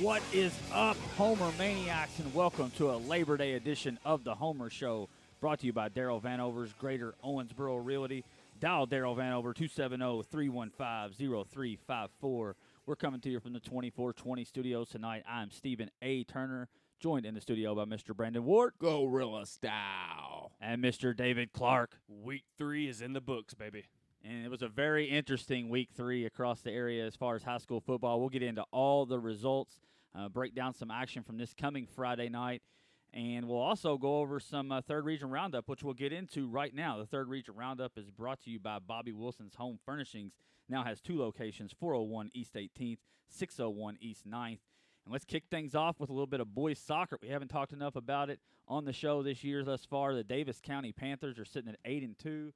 What is up, Homer Maniacs, and welcome to a Labor Day edition of the Homer Show, brought to you by Daryl Vanover's Greater Owensboro Realty. Dial Daryl Vanover 270-315-0354. We're coming to you from the 2420 studios tonight. I'm Stephen A. Turner, joined in the studio by Mr. Brandon Ward. Gorilla style. And Mr. David Clark. Week 3 is in the books, baby. And it was a very interesting Week 3 across the area as far as high school football. We'll get into all the results, break down some action from this coming Friday night, and we'll also go over some Third Region Roundup, which we'll get into right now. The Third Region Roundup is brought to you by Bobby Wilson's Home Furnishings. Now has two locations, 401 East 18th, 601 East 9th. And let's kick things off with a little bit of boys soccer. We haven't talked enough about it on the show this year thus far. The Davis County Panthers are sitting at 8-2.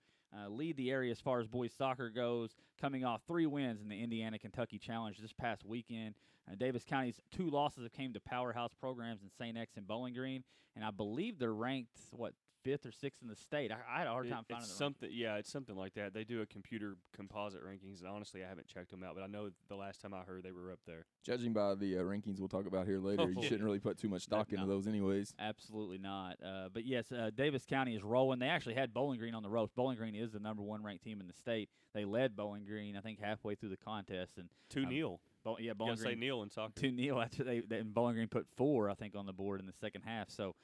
Lead the area as far as boys soccer goes, coming off 3 wins in the Indiana-Kentucky Challenge this past weekend. Davis County's 2 losses have came to powerhouse programs in St. X and Bowling Green, and I believe they're ranked, 5th or 6th in the state. I had a hard time finding it's the something. Yeah, it's something like that. They do a computer composite rankings, and honestly, I haven't checked them out, but I know the last time I heard they were up there. Judging by the rankings we'll talk about here later, you shouldn't really put too much stock into those anyways. Absolutely not. But, yes, Davis County is rolling. They actually had Bowling Green on the ropes. Bowling Green is the number 1 ranked team in the state. They led Bowling Green, I think, halfway through the contest. And 2-0. Bowling you Green. say Neil in soccer. 2-0 after and Bowling Green put 4, I think, on the board in the second half. So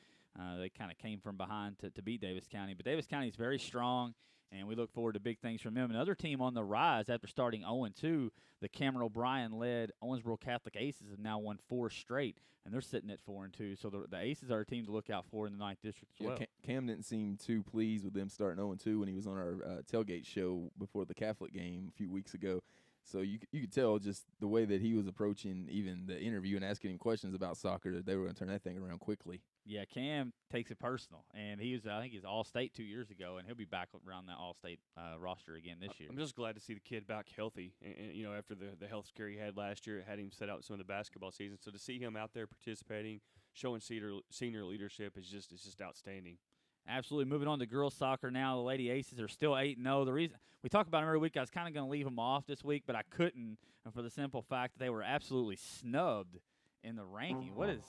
they kind of came from behind to beat Davis County. But Davis County is very strong, and we look forward to big things from them. Another team on the rise after starting 0-2, the Cameron O'Brien-led Owensboro Catholic Aces have now won 4 straight, and they're sitting at 4-2. So the Aces are a team to look out for in the 9th District as well. Cam didn't seem too pleased with them starting 0-2 when he was on our tailgate show before the Catholic game a few weeks ago. So you could tell just the way that he was approaching even the interview and asking him questions about soccer that they were going to turn that thing around quickly. Yeah, Cam takes it personal, and I think he's All-State 2 years ago, and he'll be back around that All-State roster again this year. I'm just glad to see the kid back healthy, and after the health scare he had last year, it had him set out some of the basketball season. So to see him out there participating, showing senior leadership is just outstanding. Absolutely. Moving on to girls soccer now. The Lady Aces are still 8-0. The reason we talk about them every week, I was kind of going to leave them off this week, but I couldn't for the simple fact that they were absolutely snubbed in the ranking. What is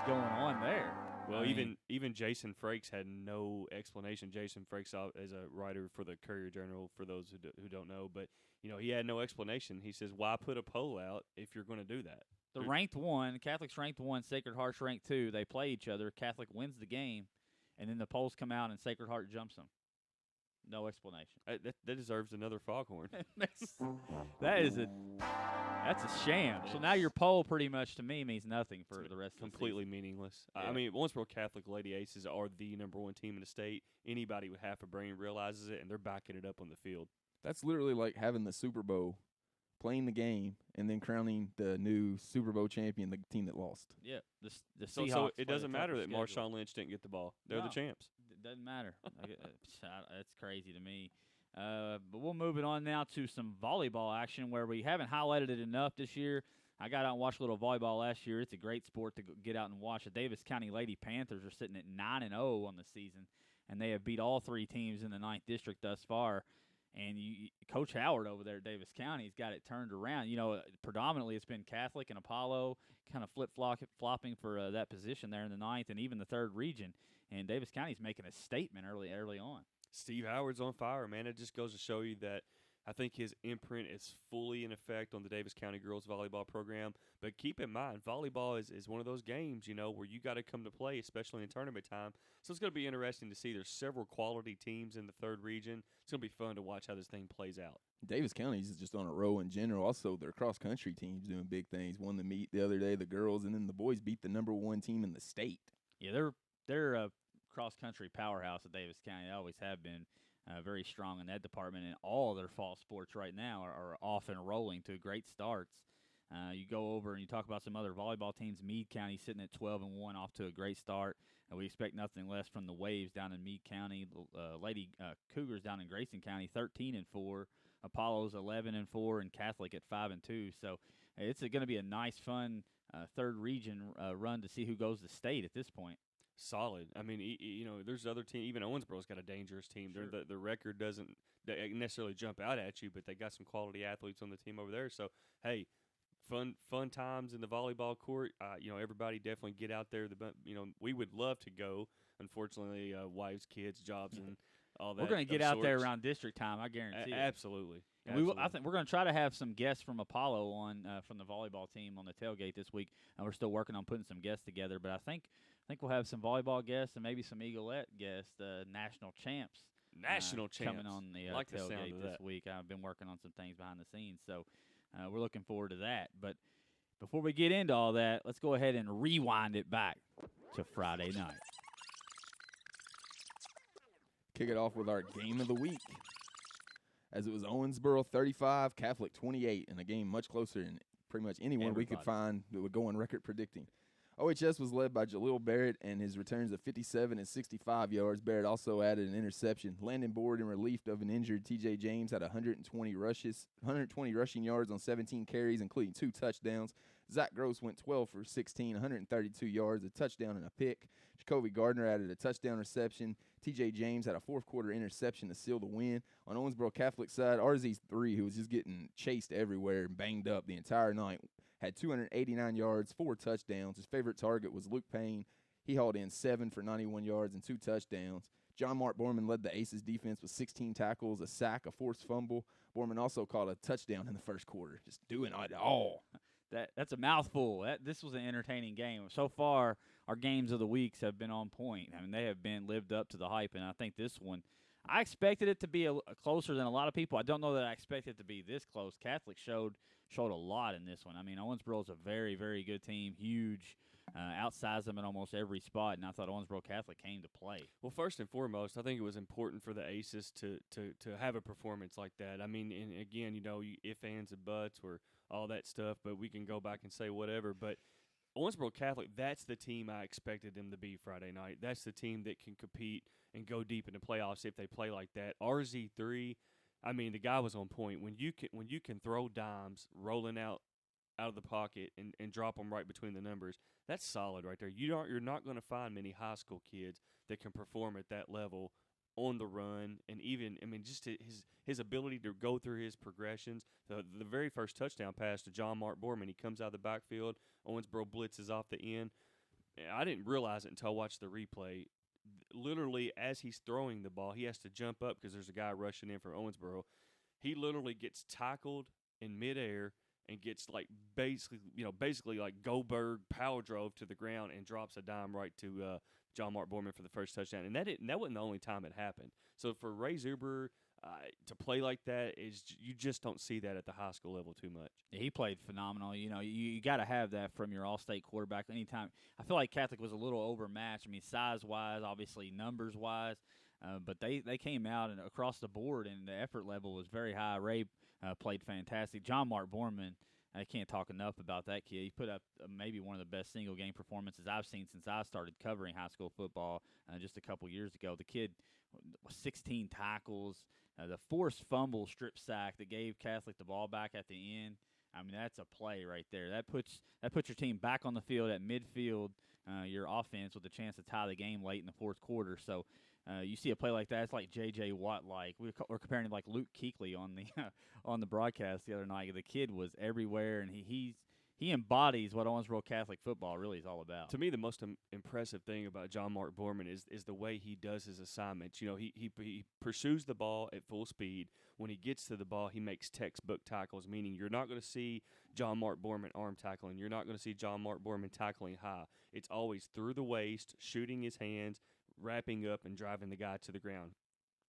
going on there? Well, even Jason Frakes had no explanation. Jason Frakes is a writer for the Courier-Journal, for those who don't know, but he had no explanation. He says, "Why put a poll out if you're going to do that?" The ranked 1, Catholic's ranked 1, Sacred Heart's ranked 2. They play each other. Catholic wins the game. And then the polls come out, and Sacred Heart jumps them. No explanation. That deserves another foghorn. That's a sham. So now your poll pretty much to me means nothing for the rest of the season. Completely meaningless. Yeah. I mean, Owensboro Catholic Lady Aces are the number 1 team in the state. Anybody with half a brain realizes it, and they're backing it up on the field. That's literally like having the Super Bowl, playing the game, and then crowning the new Super Bowl champion, the team that lost. Yeah, the So Seahawks. it doesn't matter that schedule. Marshawn Lynch didn't get the ball. They're the champs. It doesn't matter. That's crazy to me. But we'll move it on now to some volleyball action where we haven't highlighted it enough this year. I got out and watched a little volleyball last year. It's a great sport to get out and watch. The Davis County Lady Panthers are sitting at 9-0 on the season, and they have beat all 3 teams in the 9th District thus far. And Coach Howard over there at Davis County has got it turned around. Predominantly it's been Catholic and Apollo kind of flip-flopping for that position there in the 9th and even the 3rd region. And Davis County's making a statement early on. Steve Howard's on fire, man. It just goes to show you that I think his imprint is fully in effect on the Davis County girls volleyball program. But keep in mind, volleyball is one of those games, where you got to come to play, especially in tournament time. So it's going to be interesting to see. There's several quality teams in the 3rd region. It's going to be fun to watch how this thing plays out. Davis County is just on a roll in general. Also, their cross-country team's doing big things. Won the meet the other day, the girls, and then the boys beat the number 1 team in the state. Yeah, they're a cross-country powerhouse at Davis County. They always have been. Very strong in that department, and all their fall sports right now are off and rolling to great starts. You go over and you talk about some other volleyball teams. Meade County sitting at 12-1, off to a great start. We expect nothing less from the Waves down in Meade County. Lady Cougars down in Grayson County, 13-4. Apollo's 11-4, and Catholic at 5-2. So it's going to be a nice, fun 3rd region run to see who goes to state at this point. Solid. I mean, there's other teams. Even Owensboro's got a dangerous team. Sure. The record doesn't necessarily jump out at you, but they got some quality athletes on the team over there. So, hey, fun times in the volleyball court. Everybody definitely get out there. We would love to go. Unfortunately, wives, kids, jobs, and all that. We're going to get out there around district time, I guarantee it. Absolutely. And I think we're going to try to have some guests from Apollo on from the volleyball team on the tailgate this week. We're still working on putting some guests together, but I think we'll have some volleyball guests and maybe some Eagleette guests, national champs. Coming on the tailgate this week. I've been working on some things behind the scenes, so we're looking forward to that. But before we get into all that, let's go ahead and rewind it back to Friday night. Kick it off with our game of the week, as it was Owensboro 35, Catholic 28, in a game much closer than pretty much anyone we could find that would go on record predicting. OHS was led by Jaleel Barrett, and his returns of 57 and 65 yards. Barrett also added an interception. Landon Board, in relief of an injured TJ James, had 120 rushing yards on 17 carries, including 2 touchdowns. Zach Gross went 12 for 16, 132 yards, a touchdown and a pick. Jacoby Gardner added a touchdown reception. TJ James had a fourth-quarter interception to seal the win. On Owensboro Catholic side, RZ3, who was just getting chased everywhere and banged up the entire night, had 289 yards, 4 touchdowns. His favorite target was Luke Payne. He hauled in 7 for 91 yards and 2 touchdowns. John Mark Borman led the Aces defense with 16 tackles, a sack, a forced fumble. Borman also caught a touchdown in the first quarter, just doing it all. That's a mouthful. This was an entertaining game. So far, our games of the weeks have been on point. I mean, they have been lived up to the hype, and I think this one, I expected it to be closer than a lot of people. I don't know that I expected it to be this close. Catholic showed a lot in this one. I mean, Owensboro is a very, very good team, huge, outsized them in almost every spot, and I thought Owensboro Catholic came to play. Well, first and foremost, I think it was important for the Aces to have a performance like that. I mean, and again, ifs, ands, and buts or all that stuff, but we can go back and say whatever. But Owensboro Catholic, that's the team I expected them to be Friday night. That's the team that can compete and go deep in the playoffs if they play like that. RZ3, I mean, the guy was on point. When you can throw dimes rolling out of the pocket and drop them right between the numbers, that's solid right there. You're not going to find many high school kids that can perform at that level on the run, and even, I mean, just his ability to go through his progressions. The very first touchdown pass to John Mark Borman, he comes out of the backfield, Owensboro blitzes off the end. I didn't realize it until I watched the replay. Literally, as he's throwing the ball, he has to jump up because there's a guy rushing in from Owensboro. He literally gets tackled in midair and gets basically like Goldberg power drove to the ground and drops a dime right to John Mark Borman for the first touchdown. And that wasn't the only time it happened. So for Ray Zuber to play like that, you just don't see that at the high school level too much. Yeah, he played phenomenal. You got to have that from your all-state quarterback anytime. I feel like Catholic was a little overmatched. I mean, size-wise, obviously numbers-wise, but they came out and across the board, and the effort level was very high. Ray played fantastic. John Mark Borman, I can't talk enough about that kid. He put up maybe one of the best single-game performances I've seen since I started covering high school football just a couple years ago. The kid was 16 tackles. The forced fumble strip sack that gave Catholic the ball back at the end, I mean, that's a play right there. That puts your team back on the field at midfield, your offense with a chance to tie the game late in the fourth quarter. So you see a play like that, it's like J.J. Watt-like. We're comparing him like Luke Kuechly on the broadcast the other night. The kid was everywhere, and he embodies what Owensboro Catholic football really is all about. To me, the most impressive thing about John Mark Borman is the way he does his assignments. He pursues the ball at full speed. When he gets to the ball, he makes textbook tackles, meaning you're not going to see John Mark Borman arm tackling. You're not going to see John Mark Borman tackling high. It's always through the waist, shooting his hands, wrapping up, and driving the guy to the ground.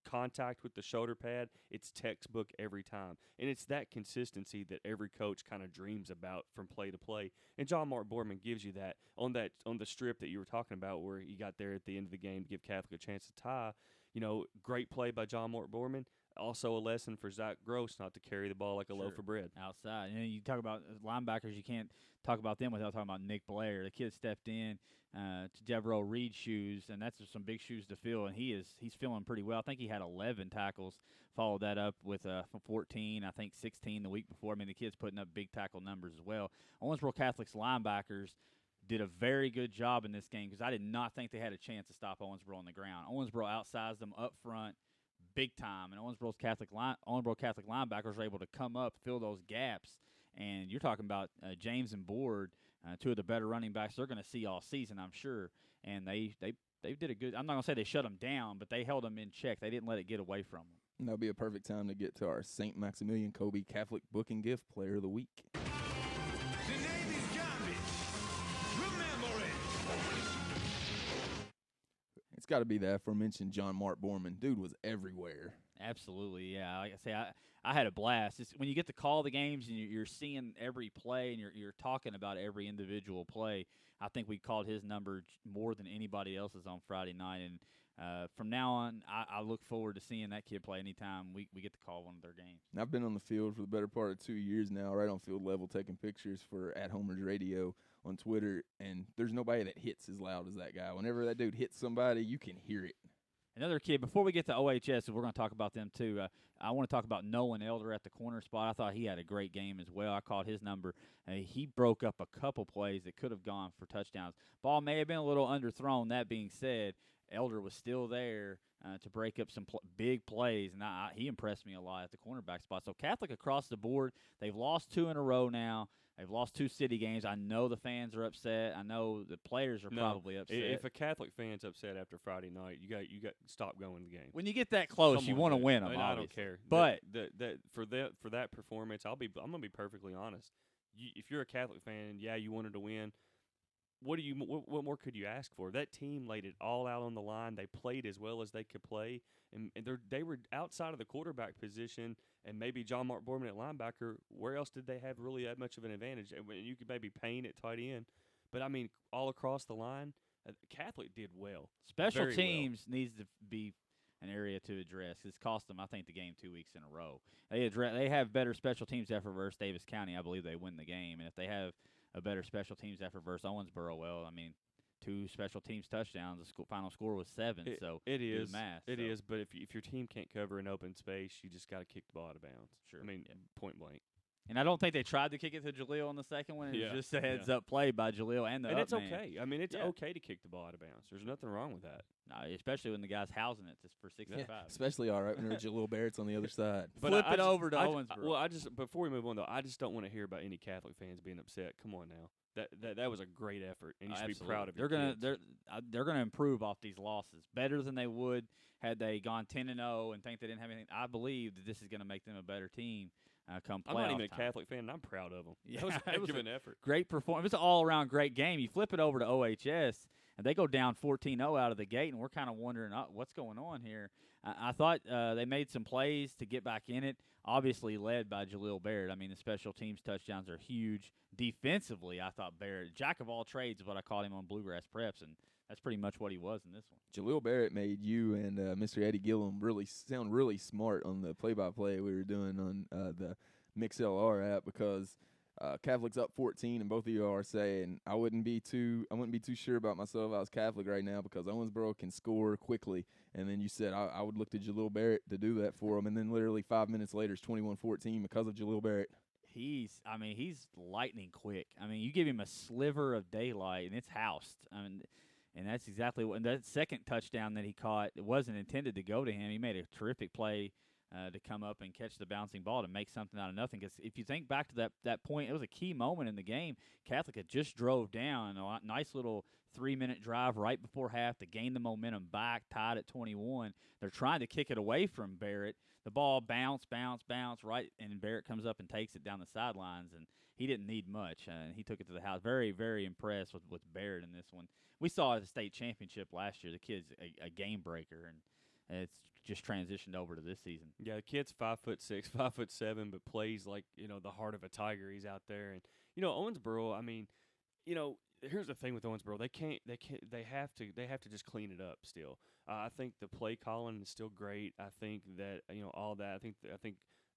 Contact with the shoulder pad, it's textbook every time. And it's that consistency that every coach kind of dreams about from play to play. And John Mark Borman gives you that on the strip that you were talking about where he got there at the end of the game to give Catholic a chance to tie. Great play by John Mark Borman. Also a lesson for Zach Gross not to carry the ball like a loaf of bread. Outside. And you talk about linebackers, you can't talk about them without talking about Nick Blair. The kid stepped in to Devereaux Reed's shoes, and that's some big shoes to fill, and he's feeling pretty well. I think he had 11 tackles, followed that up with 14, I think 16 the week before. I mean, the kid's putting up big tackle numbers as well. Owensboro Catholic's linebackers did a very good job in this game because I did not think they had a chance to stop Owensboro on the ground. Owensboro outsized them up front big time, and Owensboro Catholic linebackers were able to come up, fill those gaps, And you're talking about James and Board, two of the better running backs they're going to see all season, I'm sure. And they did a good – I'm not going to say they shut them down, but they held them in check. They didn't let it get away from them. And that'll be a perfect time to get to our St. Maximilian Kolbe Catholic Book and Gift Player of the Week. The Navy's garbage. Remember it. It's got to be the aforementioned John Mark Borman. Dude was everywhere. Absolutely, yeah. Like I say, I had a blast. It's, when you get to call the games and you're seeing every play and you're talking about every individual play, I think we called his number more than anybody else's on Friday night. And from now on, I look forward to seeing that kid play anytime we get to call one of their games. And I've been on the field for the better part of 2 years now, right on field level, taking pictures for At Homers Radio on Twitter, and there's nobody that hits as loud as that guy. Whenever that dude hits somebody, you can hear it. Another kid, before we get to OHS, we're going to talk about them too, I want to talk about Nolan Elder at the corner spot. I thought he had a great game as well. I called his number. He broke up a couple plays that could have gone for touchdowns. Ball may have been a little underthrown. That being said, Elder was still there to break up some big plays, and he impressed me a lot at the cornerback spot. So Catholic across the board, they've lost 2 in a row now. They've lost 2 city games. I know the fans are upset. I know the players are probably upset. If a Catholic fan's upset after Friday night, you got to stop going to the game. When you get that close, you want to win them. I don't care. But for that performance, I'm gonna be perfectly honest. If you're a Catholic fan, yeah, you wanted to win. What more could you ask for? That team laid it all out on the line. They played as well as they could play, and they were outside of the quarterback position and maybe John Mark Borman at linebacker. Where else did they have really that much of an advantage? You could maybe Payne at tight end, but I mean, all across the line, Catholic did well. Special teams needs to be an area to address. It's cost them, I think, the game 2 weeks in a row. They have better special teams effort versus Davis County. I believe they win the game, and if they have a better special teams effort versus Owensboro, well, I mean, 2 special teams touchdowns. The final score was 7. So it is math. It is, but if your team can't cover an open space, you just got to kick the ball out of bounds. Sure. I mean, point blank. And I don't think they tried to kick it to Jaleel on the second one. It was just a heads-up play by Jaleel and the And it's man. okay. I mean, it's okay to kick the ball out of bounds. There's nothing wrong with that. No, especially when the guy's housing it for 65. Especially all right when there's Jaleel Barrett's on the other side. But Flip it over to Owensboro. Well, before we move on, though, I just don't want to hear about any Catholic fans being upset. Come on now. That was a great effort, and you should be proud of your kids. They're gonna improve off these losses better than they would had they gone 10-0 and think they didn't have anything. I believe that this is going to make them a better team come playoff I'm not even time. a Catholic fan, and I'm proud of them. Yeah, That was a heck of an effort. Great performance. It was an all-around great game. You flip it over to OHS, and they go down 14-0 out of the gate, and we're kind of wondering what's going on here. I thought they made some plays to get back in it, obviously led by Jaleel Barrett. I mean, the special teams touchdowns are huge. Defensively, I thought Barrett, jack of all trades is what I called him on Bluegrass Preps, and that's pretty much what he was in this one. Jaleel Barrett made you and Mr. Eddie Gillum sound really smart on the play-by-play we were doing on the MixLR app because Catholic's up 14, and both of you are saying I wouldn't be too sure about myself if I was Catholic right now because Owensboro can score quickly. And then you said I would look to Jaleel Barrett to do that for him, and then literally 5 minutes later it's 21-14 because of Jaleel Barrett. He's lightning quick. I mean, you give him a sliver of daylight, and it's housed. I mean, and that's exactly what. And that second touchdown that he caught, it wasn't intended to go to him. He made a terrific play to come up and catch the bouncing ball to make something out of nothing. Because if you think back to that point, it was a key moment in the game. Catholic had just drove down a nice little 3-minute drive right before half to gain the momentum back, tied at 21. They're trying to kick it away from Barrett. The ball bounce, right, and Barrett comes up and takes it down the sidelines, and he didn't need much, and he took it to the house. Very, very impressed with Barrett in this one. We saw at the state championship last year, the kid's a game breaker, and it's just transitioned over to this season. Yeah, the kid's 5'6", 5'7", but plays like the heart of a tiger. He's out there, and Owensboro. I mean, here's the thing with Owensboro. They have to just clean it up still. I think the play calling is still great. I think that all that. I think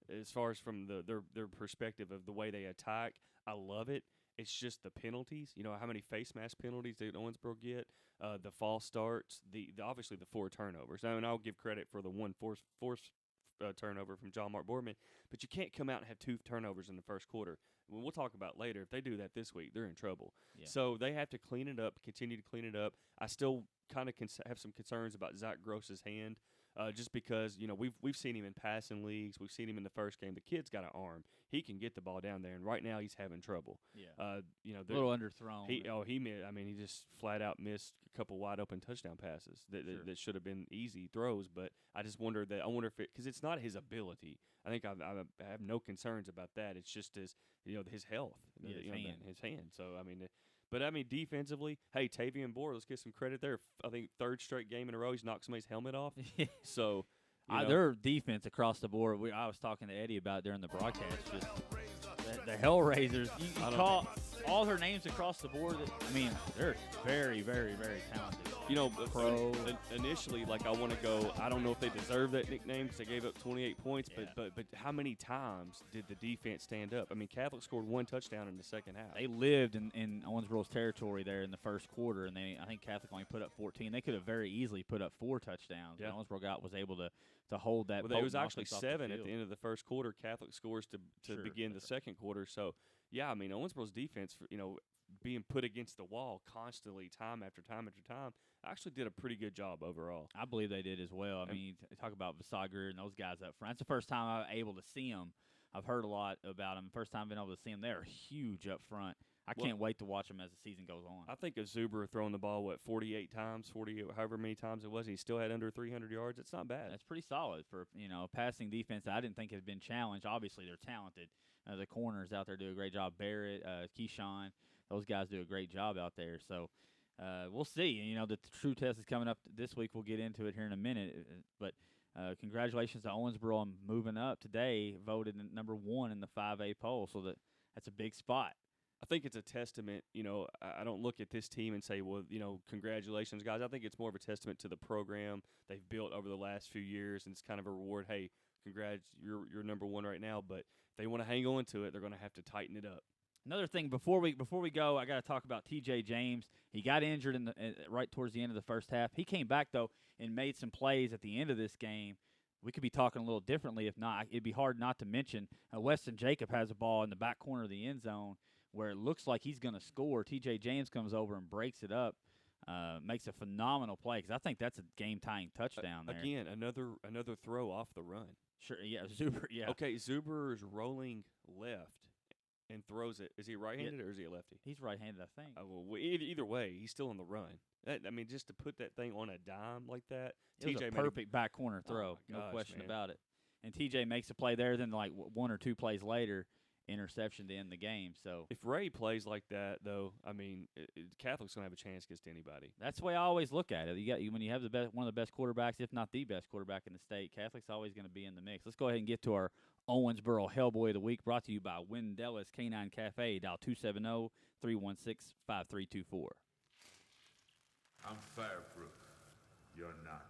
as far as from their perspective of the way they attack, I love it. It's just the penalties. How many face mask penalties did Owensboro get? The false starts. The obviously the 4 turnovers. I mean, I'll give credit for the one forced turnover from John Mark Boardman, but you can't come out and have 2 turnovers in the first quarter. We'll talk about later. If they do that this week, they're in trouble. Yeah. So they have to clean it up, continue to clean it up. I still kind of have some concerns about Zach Gross's hand. just because we've seen him in passing leagues, we've seen him in the first game. The kid's got an arm; he can get the ball down there, and right now he's having trouble. Yeah, A little underthrown. He just flat out missed a couple wide open touchdown passes that should have been easy throws. But I just wonder if because it's not his ability. I think I have no concerns about that. It's just his health, his hand. So defensively, hey, Tavian Bohr, let's get some credit there. I think third straight game in a row he's knocked somebody's helmet off. So their defense across the board. I was talking to Eddie about it during the broadcast. Just the Hellraisers. You call all their names across the board. They're very, very, very talented. Pro. Initially, I want to go. I don't know if they deserve that nickname because they gave up 28 points. Yeah. But how many times did the defense stand up? Catholic scored one touchdown in the second half. They lived in Owensboro's territory there in the first quarter, and I think Catholic only put up 14. They could have very easily put up 4 touchdowns. Yeah. Owensboro was able to hold that. Well, it was actually 7 at at the end of the first quarter. Catholic scores to begin the second quarter. So, yeah, Owensboro's defense, being put against the wall constantly, time after time after time, actually did a pretty good job overall. I believe they did as well. Talk about Visager and those guys up front. That's the first time I was able to see them. I've heard a lot about them. First time I've been able to see them. They're huge up front. I can't wait to watch them as the season goes on. I think of Zuber throwing the ball, 48 times, 40, however many times it was. He still had under 300 yards. It's not bad. That's pretty solid for a passing defense that I didn't think had been challenged. Obviously, they're talented. The corners out there do a great job. Barrett, Keyshawn, those guys do a great job out there. So we'll see. The true test is coming up this week. We'll get into it here in a minute. But congratulations to Owensboro on moving up today, voted number 1 in the 5A poll. So that's a big spot. I think it's a testament. I don't look at this team and say, well, congratulations, guys. I think it's more of a testament to the program they've built over the last few years, and it's kind of a reward. Hey, congrats, you're number 1 right now. But if they want to hang on to it, they're going to have to tighten it up. Another thing before we go, I got to talk about T.J. James. He got injured right towards the end of the first half. He came back though and made some plays at the end of this game. We could be talking a little differently if not. It'd be hard not to mention Weston Jacob has a ball in the back corner of the end zone where it looks like he's going to score. T.J. James comes over and breaks it up, makes a phenomenal play because I think that's a game-tying touchdown there. Again, another throw off the run. Sure, yeah, Zuber, yeah. Okay, Zuber is rolling left and throws it. Is he right-handed or is he a lefty? He's right-handed, I think. Either way, he's still on the run. Just to put that thing on a dime like that, it was a perfect back corner throw, no question about it. And TJ makes a play there, then 1 or 2 plays later, interception to end the game. So if Ray plays like that, though, Catholic's gonna have a chance against anybody. That's the way I always look at it. When you have one of the best quarterbacks, if not the best quarterback in the state, Catholic's always going to be in the mix. Let's go ahead and get to our Owensboro Hellboy of the Week, brought to you by Wendella's Canine Cafe. Dial 270-316-5324. I'm fireproof. You're not.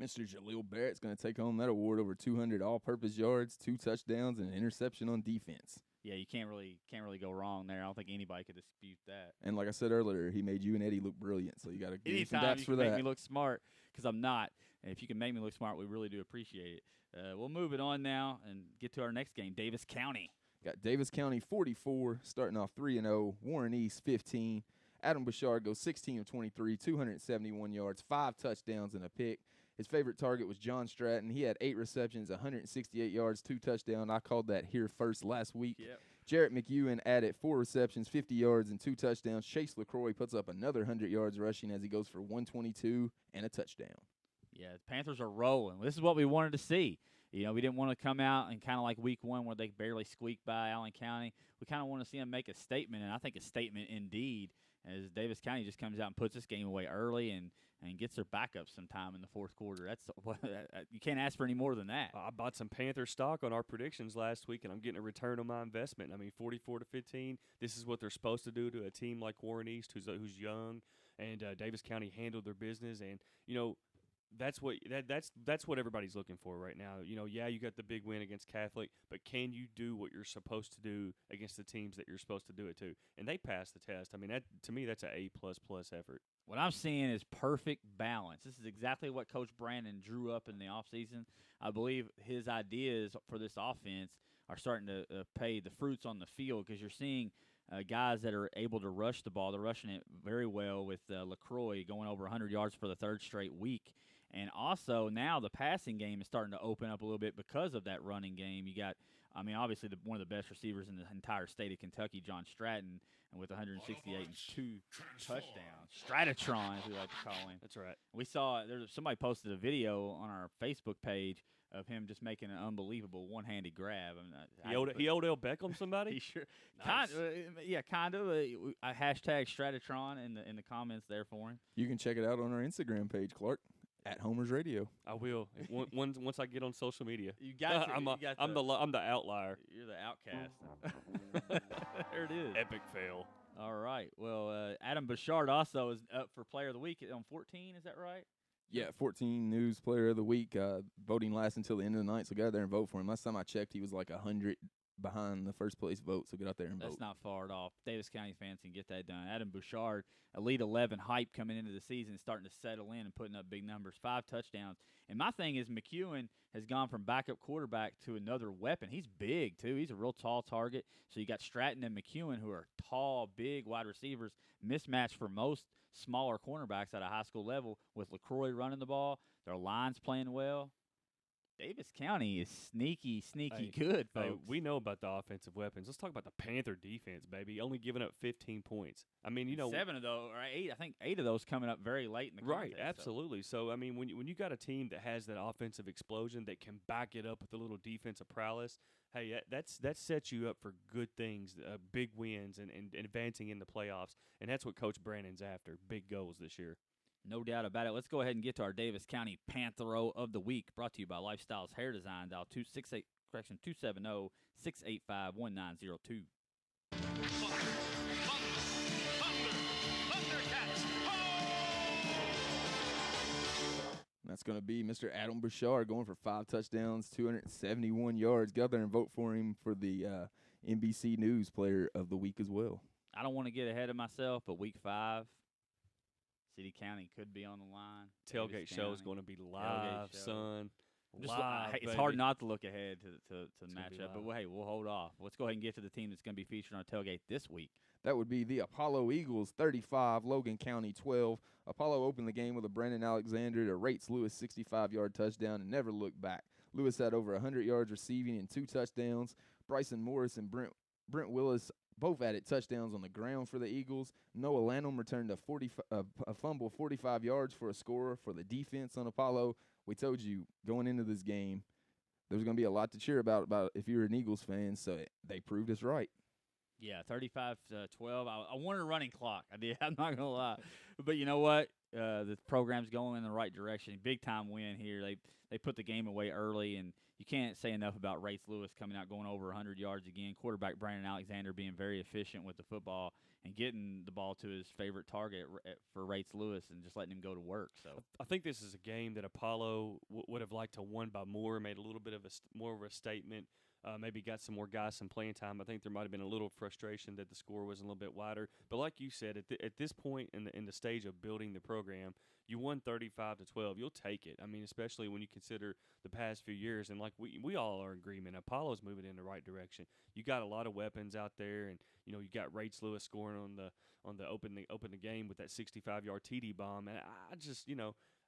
Mr. Jaleel Barrett's going to take home that award over 200 all-purpose yards, 2 touchdowns, and an interception on defense. Yeah, you can't really go wrong there. I don't think anybody could dispute that. And like I said earlier, he made you and Eddie look brilliant, so you got to give him some daps for that. Make me look smart, because I'm not. And if you can make me look smart, we really do appreciate it. We'll move it on now and get to our next game, Davis County. Got Davis County 44, starting off 3-0. Warren East 15. Adam Bouchard goes 16 of 23, 271 yards, 5 touchdowns, and a pick. His favorite target was John Stratton. He had 8 receptions, 168 yards, 2 touchdowns. I called that here first last week. Yep. Jarrett McEwen added 4 receptions, 50 yards, and 2 touchdowns. Chase LaCroix puts up another 100 yards rushing as he goes for 122 and a touchdown. Yeah, the Panthers are rolling. This is what we wanted to see. We didn't want to come out and kind of like week 1 where they barely squeaked by Allen County. We kind of want to see them make a statement, and I think a statement indeed, as Davis County just comes out and puts this game away early and gets their backup sometime in the fourth quarter. That's you can't ask for any more than that. I bought some Panther stock on our predictions last week, and I'm getting a return on my investment. 44-15. This is what they're supposed to do to a team like Warren East, who's young, and Davis County handled their business, and that's what everybody's looking for right now. You got the big win against Catholic, but can you do what you're supposed to do against the teams that you're supposed to do it to? And they passed the test. To me, that's an A++ effort. What I'm seeing is perfect balance. This is exactly what Coach Brandon drew up in the offseason. I believe his ideas for this offense are starting to pay the fruits on the field because you're seeing guys that are able to rush the ball. They're rushing it very well with LaCroix going over 100 yards for the 3rd straight week. And also now the passing game is starting to open up a little bit because of that running game. You got, I mean, obviously one of the best receivers in the entire state of Kentucky, John Stratton, and with 168 and 2 touchdowns. Stratotron, as we like to call him. That's right. We saw somebody posted a video on our Facebook page of him just making an unbelievable one-handed grab. I mean, He Odell Beckham somebody? he sure, Nice. kind of. I hashtag Stratotron in the comments there for him. You can check it out on our Instagram page, Clark, at Homer's Radio. I will. Once I get on social media. You got to. I'm the outlier. You're the outcast. There it is. Epic fail. All right. Well, Adam Bouchard also is up for Player of the Week on 14. Is that right? Yeah, 14 News Player of the Week. Voting lasts until the end of the night, so get out there and vote for him. Last time I checked, he was like 100 behind the first place vote, so get out there and vote. That's not far at all. Davis County fans can get that done. Adam Bouchard, Elite 11 hype coming into the season, starting to settle in and putting up big numbers, 5 touchdowns. And my thing is McEwen has gone from backup quarterback to another weapon. He's big, too. He's a real tall target. So you got Stratton and McEwen, who are tall, big wide receivers, mismatched for most smaller cornerbacks at a high school level, with LaCroix running the ball. Their line's playing well. Davis County is sneaky good, folks. Hey, we know about the offensive weapons. Let's talk about the Panther defense, baby. Only giving up 15 points. I mean, 7 of those, or 8. I think 8 of those coming up very late in the right. contest, Absolutely. So I mean, when you got a team that has that offensive explosion that can back it up with a little defensive prowess, hey, that sets you up for good things, big wins, and advancing in the playoffs. And that's what Coach Brandon's after. Big goals this year. No doubt about it. Let's go ahead and get to our Davis County Panthero of the Week, brought to you by Lifestyles Hair Design. Dial 270-685-1902. That's going to be Mr. Adam Bouchard going for 5 touchdowns, 271 yards. Get out there and vote for him for the NBC News Player of the Week as well. I don't want to get ahead of myself, but Week 5, City County could be on the line. Tailgate show is going to be live, son. Live, it's baby. hard not to look ahead to the It's matchup, gonna be but hey, we'll hold off. Let's go ahead and get to the team that's going to be featured on our tailgate this week. That would be the Apollo Eagles, 35, Logan County 12. Apollo opened the game with a Brandon Alexander to Rates Lewis 65-yard touchdown and never looked back. Lewis had over 100 yards receiving and 2 touchdowns. Bryson Morris and Brent Willis both added touchdowns on the ground for the Eagles. Noah Lanham returned a fumble 45 yards for a score for the defense on Apollo. We told you going into this game there's going to be a lot to cheer about if you're an Eagles fan, so they proved us right. Yeah, 35-12. I wanted a running clock. I did. I'm not going to lie. But you know what? The program's going in the right direction. Big-time win here. They put the game away early, and you can't say enough about Rates Lewis coming out going over 100 yards again. Quarterback Brandon Alexander being very efficient with the football and getting the ball to his favorite target for Rates Lewis and just letting him go to work. So I think this is a game that Apollo would have liked to won by more, made a little bit of more of a statement. Maybe got some more guys some playing time. I think there might have been a little frustration that the score was a little bit wider. But like you said, at this point in the stage of building the program, you won 35-12. You'll take it. I mean, especially when you consider the past few years. And like we all are in agreement, Apollo's moving in the right direction. You got a lot of weapons out there, and you got Rates Lewis scoring on the open the game with that 65-yard TD bomb. And I just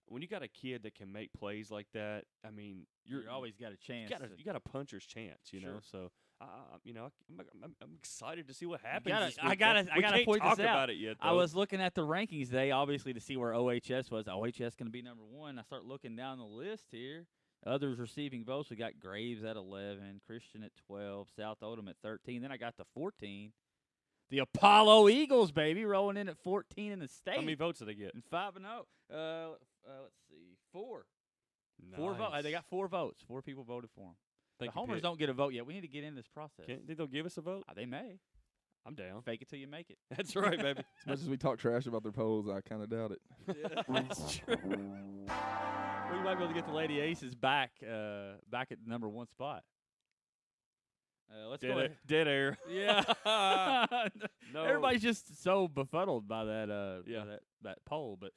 when you got a kid that can make plays like that, I mean, you always got a chance. You got a puncher's chance, you know. So, I'm excited to see what happens. I we gotta can't point talk this out. about it yet. Though. I was looking at the rankings today, obviously, to see where OHS was. OHS going to be number 1. I start looking down the list here. Others receiving votes. We got Graves at 11, Christian at 12, South Odom at 13. Then I got to 14. The Apollo Eagles, baby, rolling in at 14 in the state. How many votes did they get? And 5-0. Let's see, 4. Nice. 4 votes. They got 4 votes. 4 people voted for them. The homers don't get a vote yet. We need to get in this process. Think they'll give us a vote? They may. I'm down. Fake it till you make it. That's right, baby. As much as we talk trash about their polls, I kind of doubt it. Yeah, that's true. We might be able to get the Lady Aces back at the number 1 spot. Let's go ahead. Dead air. Yeah. No. Everybody's just so befuddled by that that poll. But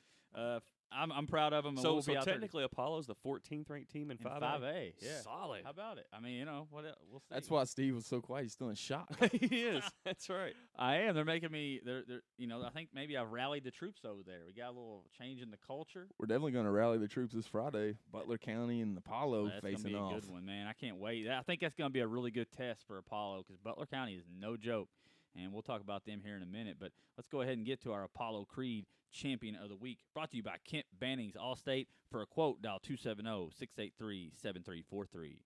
I'm proud of them. So technically, Apollo's the 14th ranked team in 5A. 5A, yeah. Solid. How about it? I mean, what? We'll see. That's why Steve was so quiet. He's still in shock. He is. That's right. I am. They're making me. They're. I think maybe I've rallied the troops over there. We got a little change in the culture. We're definitely going to rally the troops this Friday. Butler County and Apollo facing gonna off. be a good one, man. I can't wait. I think that's going to be a really good test for Apollo because Butler County is no joke. And we'll talk about them here in a minute. But let's go ahead and get to our Apollo Creed Champion of the Week. Brought to you by Kent Bannings Allstate. For a quote, dial 270-683-7343.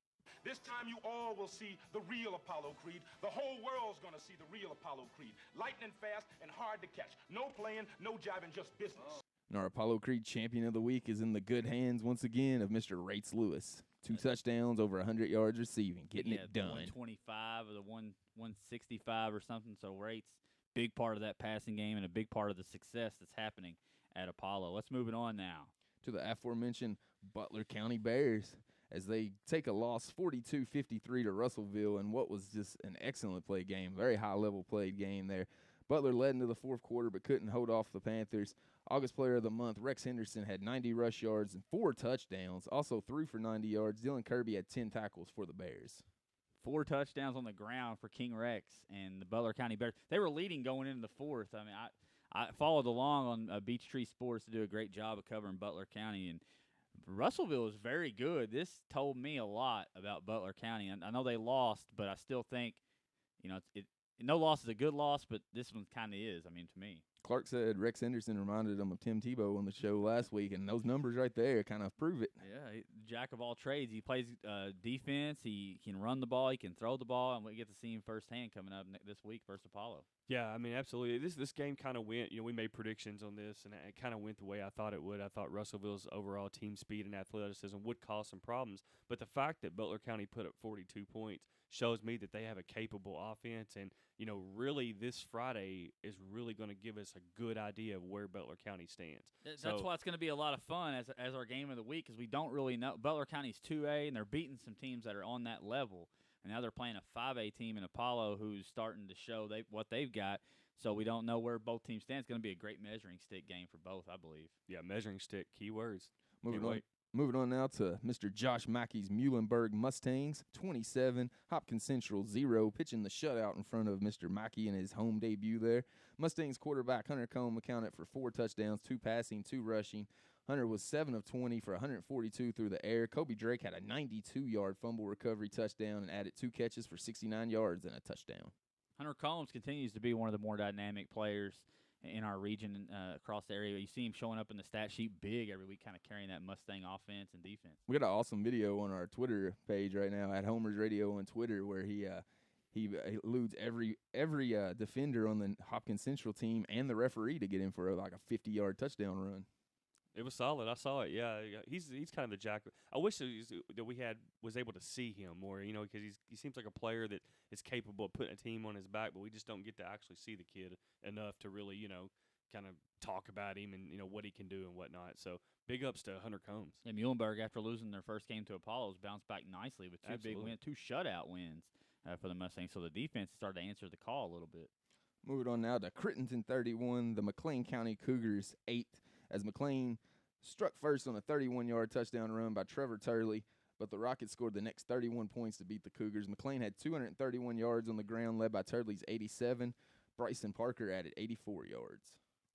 This time you all will see the real Apollo Creed. The whole world's going to see the real Apollo Creed. Lightning fast and hard to catch. No playing, no jiving, just business. And our Apollo Creed Champion of the Week is in the good hands once again of Mr. Rates Lewis. 2 touchdowns, over 100 yards receiving, getting it done. 125 or the 165 or something. So Rates, big part of that passing game and a big part of the success that's happening at Apollo. Let's move it on now to the aforementioned Butler County Bears as they take a loss 42-53 to Russellville in what was just an excellent play game, very high-level played game there. Butler led into the fourth quarter but couldn't hold off the Panthers. August Player of the Month, Rex Henderson had 90 rush yards and 4 touchdowns, also threw for 90 yards. Dylan Kirby had 10 tackles for the Bears. 4 touchdowns on the ground for King Rex and the Butler County Bears. They were leading going into the fourth. I mean, I followed along on Beech Tree Sports to do a great job of covering Butler County, and Russellville is very good. This told me a lot about Butler County. I know they lost, but I still think, no loss is a good loss, but this one kind of is, to me. Clark said Rex Henderson reminded him of Tim Tebow on the show last week, and those numbers right there kind of prove it. Yeah, jack of all trades. He plays defense. He can run the ball. He can throw the ball, and we get to see him firsthand coming up this week versus Apollo. Yeah, absolutely. This game kind of went, we made predictions on this, and it kind of went the way I thought it would. I thought Russellville's overall team speed and athleticism would cause some problems, but the fact that Butler County put up 42 points shows me that they have a capable offense, and, really this Friday is really going to give us a good idea of where Butler County stands. That's why it's going to be a lot of fun as our game of the week, because we don't really know. Butler County's 2A, and they're beating some teams that are on that level. And now they're playing a 5A team in Apollo who's starting to show what they've got. So we don't know where both teams stand. It's going to be a great measuring stick game for both, I believe. Yeah, measuring stick, key words. Moving on now to Mr. Josh Mackey's Muhlenberg Mustangs, 27, Hopkins Central 0, pitching the shutout in front of Mr. Mackey in his home debut there. Mustangs quarterback Hunter Combe accounted for 4 touchdowns, 2 passing, 2 rushing. Hunter was 7 of 20 for 142 through the air. Kobe Drake had a 92-yard fumble recovery touchdown and added 2 catches for 69 yards and a touchdown. Hunter Combs continues to be one of the more dynamic players in our region across the area. You see him showing up in the stat sheet big every week, kind of carrying that Mustang offense and defense. We got an awesome video on our Twitter page right now at Homer's Radio on Twitter where he eludes every defender on the Hopkins Central team and the referee to get him for like a 50-yard touchdown run. It was solid. I saw it. Yeah, he's kind of the jack. I wish that we was able to see him more. Because he seems like a player that is capable of putting a team on his back, but we just don't get to actually see the kid enough to really kind of talk about him and what he can do and whatnot. So big ups to Hunter Combs. And Muhlenberg, after losing their first game to Apollo's, bounced back nicely with 2 big wins, 2 shutout wins for the Mustangs. So the defense started to answer the call a little bit. Moving on now to Crittenton 31, the McLean County Cougars 8, as McLean struck first on a 31-yard touchdown run by Trevor Turley, but the Rockets scored the next 31 points to beat the Cougars. McLean had 231 yards on the ground, led by Turley's 87. Bryson Parker added 84 yards.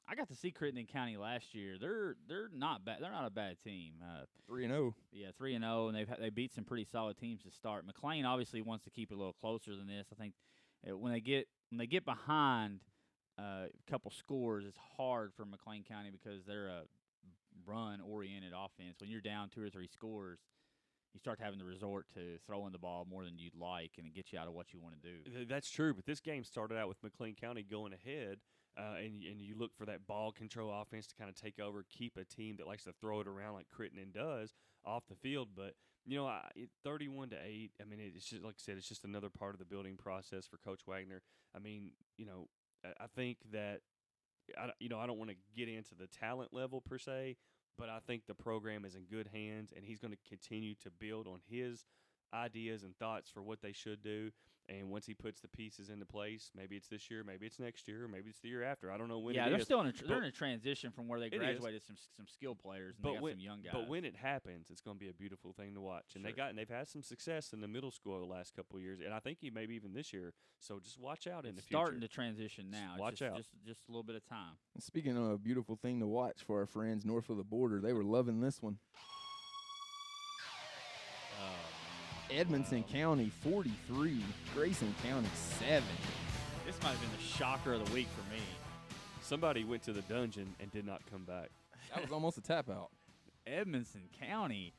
I got to see Crittenden County last year. They're not bad. They're not a bad team. 3-0. Yeah, 3-0, and they beat some pretty solid teams to start. McLean obviously wants to keep it a little closer than this. I think when they get behind a couple scores, it's hard for McLean County because they're a run-oriented offense. When you're down 2 or 3 scores, you start having to resort to throwing the ball more than you'd like, and it gets you out of what you want to do. That's true, but this game started out with McLean County going ahead, and you look for that ball control offense to kind of take over, keep a team that likes to throw it around like Crittenden does off the field. But 31-8. It's just like I said, it's just another part of the building process for Coach Wagner. I think that I don't want to get into the talent level per se, but I think the program is in good hands, and he's going to continue to build on his ideas and thoughts for what they should do. And once he puts the pieces into place, maybe it's this year, maybe it's next year, maybe it's the year after. I don't know when. Yeah, it they're is, still in they're but in a transition from where they It is. graduated some skill players and they got some young guys. But when it happens, it's going to be a beautiful thing to watch. And Sure. they've had some success in the middle school the last couple of years, and I think maybe even this year. So just watch out in It's the future. starting to transition now. Watch it's just, out. Just a little bit of time. And speaking of a beautiful thing to watch for our friends north of the border, they were loving this one. Edmonson County 43, Grayson County 7. This might have been the shocker of the week for me. Somebody went to the dungeon and did not come back. That was almost a tap out. Edmonson County,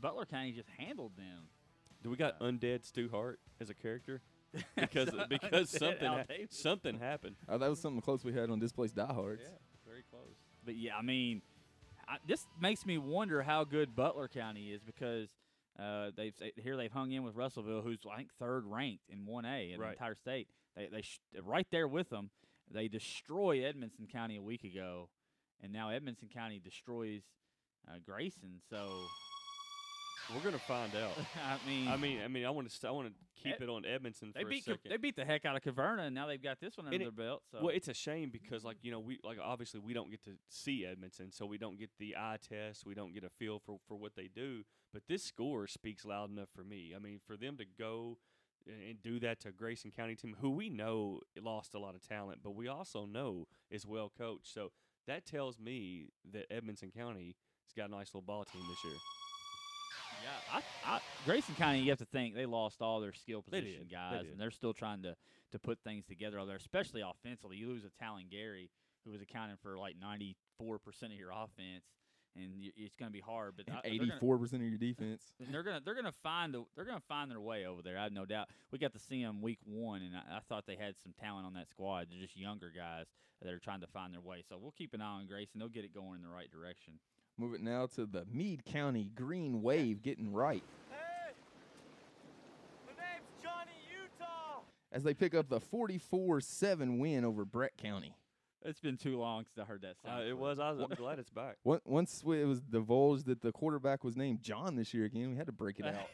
Butler County just handled them. Do we got Undead Stu Hart as a character? Because something happened. That was something close we had on Displaced Diehards. Very close. But yeah, I mean, this makes me wonder how good Butler County is because they've hung in with Russellville, who's I think third ranked in 1A in the entire state. They right there with them. They destroy Edmonson County a week ago, and now Edmonson County destroys Grayson. So we're gonna find out. I want to keep it on Edmonson for a second. They beat the heck out of Caverna, and now they've got this one under their belt. So. Well, it's a shame because obviously we don't get to see Edmonton, so we don't get the eye test. We don't get a feel for what they do. But this score speaks loud enough for me. I mean, for them to go and do that to Grayson County team, who we know lost a lot of talent, but we also know is well coached. So that tells me that Edmonton County has got a nice little ball team this year. Yeah, Grayson County, you have to think they lost all their skill position guys, and they're still trying to put things together out there, especially offensively. You lose a Talon Gary, who was accounting for like 94% of your offense, and it's going to be hard. But 84% of your defense. They're gonna find their way over there. I have no doubt. We got to see them week 1, and I thought they had some talent on that squad. They're just younger guys that are trying to find their way. So we'll keep an eye on Grayson. They'll get it going in the right direction. Move it now to the Meade County Green Wave getting right. Hey, my name's Johnny Utah. As they pick up the 44-7 win over Brett County. It's been too long since I heard that sound. I'm glad it's back. Once it was divulged that the quarterback was named John this year again, we had to break it out.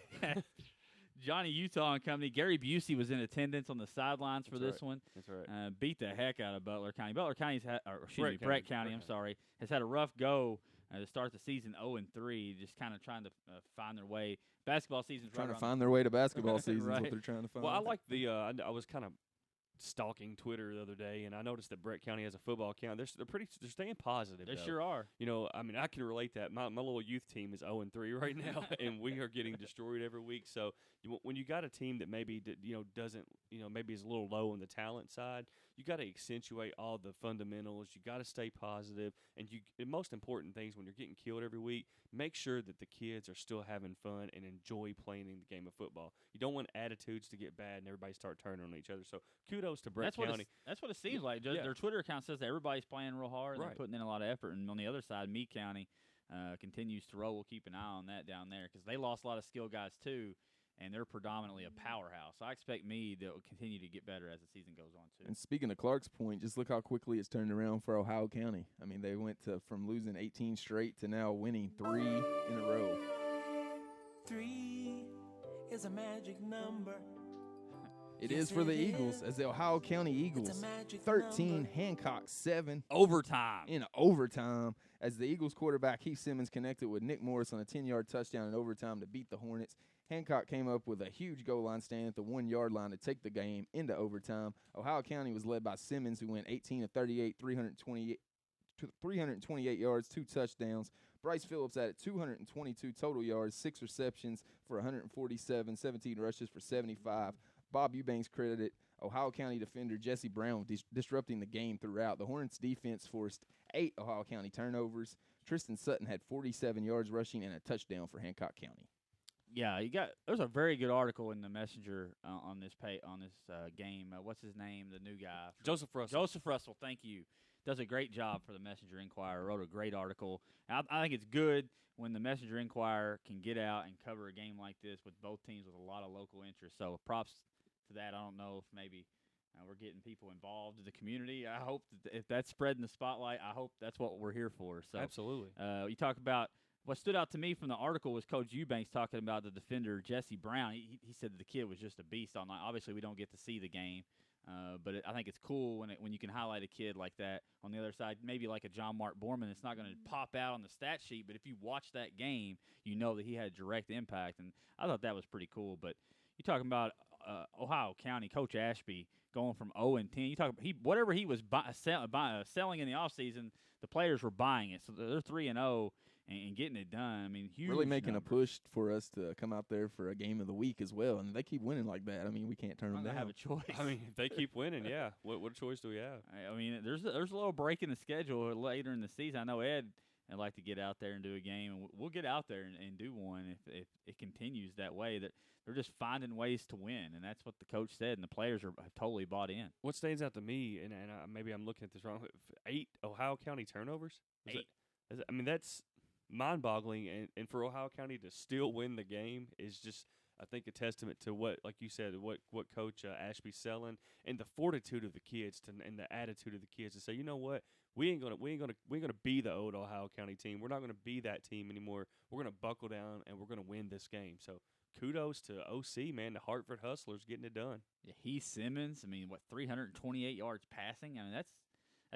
Johnny Utah and company. Gary Busey was in attendance on the sidelines for this one. That's right. Beat the heck out of Butler County. Butler County's Brett County. I'm sorry, has had a rough go to start the season 0-3, just kind of trying to find their way. Basketball season's trying to find their way to basketball season is right. what they're trying to find. Well, I like the I was kind of stalking Twitter the other day, and I noticed that Brett County has a football account. They're staying positive. They though. sure are. You know, I mean, I can relate that. My little youth team is 0-3 right now, and we are getting destroyed every week. So when you got a team that maybe doesn't maybe is a little low on the talent side, you got to accentuate all the fundamentals. You got to stay positive, and the most important things when you're getting killed every week, make sure that the kids are still having fun and enjoy playing the game of football. You don't want attitudes to get bad and everybody start turning on each other. So kudos to Brett County. That's what it seems like. Their Twitter account says that everybody's playing real hard and they're putting in a lot of effort. And on the other side, Meade County continues to roll. We'll keep an eye on that down there because they lost a lot of skill guys too, and they're predominantly a powerhouse. So I expect Meade to continue to get better as the season goes on too. And speaking of Clark's point, just look how quickly it's turned around for Ohio County. I mean, they went from losing 18 straight to now winning 3 in a row. 3 is a magic number. It is for the Eagles, as the Ohio County Eagles 13, Hancock 7. Overtime. In overtime, as the Eagles quarterback Heath Simmons connected with Nick Morris on a 10-yard touchdown in overtime to beat the Hornets. Hancock came up with a huge goal line stand at the 1-yard line to take the game into overtime. Ohio County was led by Simmons, who went 18 of 38, 328 yards, 2 touchdowns. Bryce Phillips added 222 total yards, 6 receptions for 147, 17 rushes for 75. Bob Eubanks credited Ohio County defender Jesse Brown with disrupting the game throughout. The Hornets' defense forced 8 Ohio County turnovers. Tristan Sutton had 47 yards rushing and a touchdown for Hancock County. Yeah, there's a very good article in the Messenger on this game. What's his name? The new guy, Joseph Russell. Joseph Russell, thank you. Does a great job for the Messenger Inquirer. Wrote a great article. I think it's good when the Messenger Inquirer can get out and cover a game like this with both teams with a lot of local interest. So props to that. I don't know if maybe we're getting people involved in the community. I hope that if that's spreading the spotlight, I hope that's what we're here for. So absolutely. You talk about What stood out to me from the article was Coach Eubanks talking about the defender, Jesse Brown. He said that the kid was just a beast all night. Obviously, we don't get to see the game, but I think it's cool when you can highlight a kid like that. On the other side, maybe like a John Mark Borman, it's not going to pop out on the stat sheet, but if you watch that game, you know that he had a direct impact, and I thought that was pretty cool. But you're talking about Ohio County, Coach Ashby going from 0-10. You talk whatever he was selling in the offseason, the players were buying it. So they're 3-0 and getting it done. I mean, huge really making numbers. a push for us to come out there for a game of the week as well. And they keep winning like that. I mean, we can't turn them We're down. gonna have a choice. I mean, if they keep winning, yeah. What choice do we have? I mean, there's a little break in the schedule later in the season. I know Ed would like to get out there and do a game, and we'll get out there and do one if it continues that way. That they're just finding ways to win, and that's what the coach said, and the players have totally bought in. What stands out to me, and maybe I'm looking at this wrong, 8 Ohio County turnovers? I mean, that's mind-boggling, and for Ohio County to still win the game is just, I think, a testament to what, like you said, what Coach Ashby's selling, and the fortitude of the kids and the attitude of the kids to say, you know what, we ain't gonna be the old Ohio County team. We're not gonna be that team anymore. We're gonna buckle down and we're gonna win this game. So kudos to OC, man, the Hartford Hustlers getting it done. Yeah, Heath Simmons, I mean, 328 yards passing? I mean, that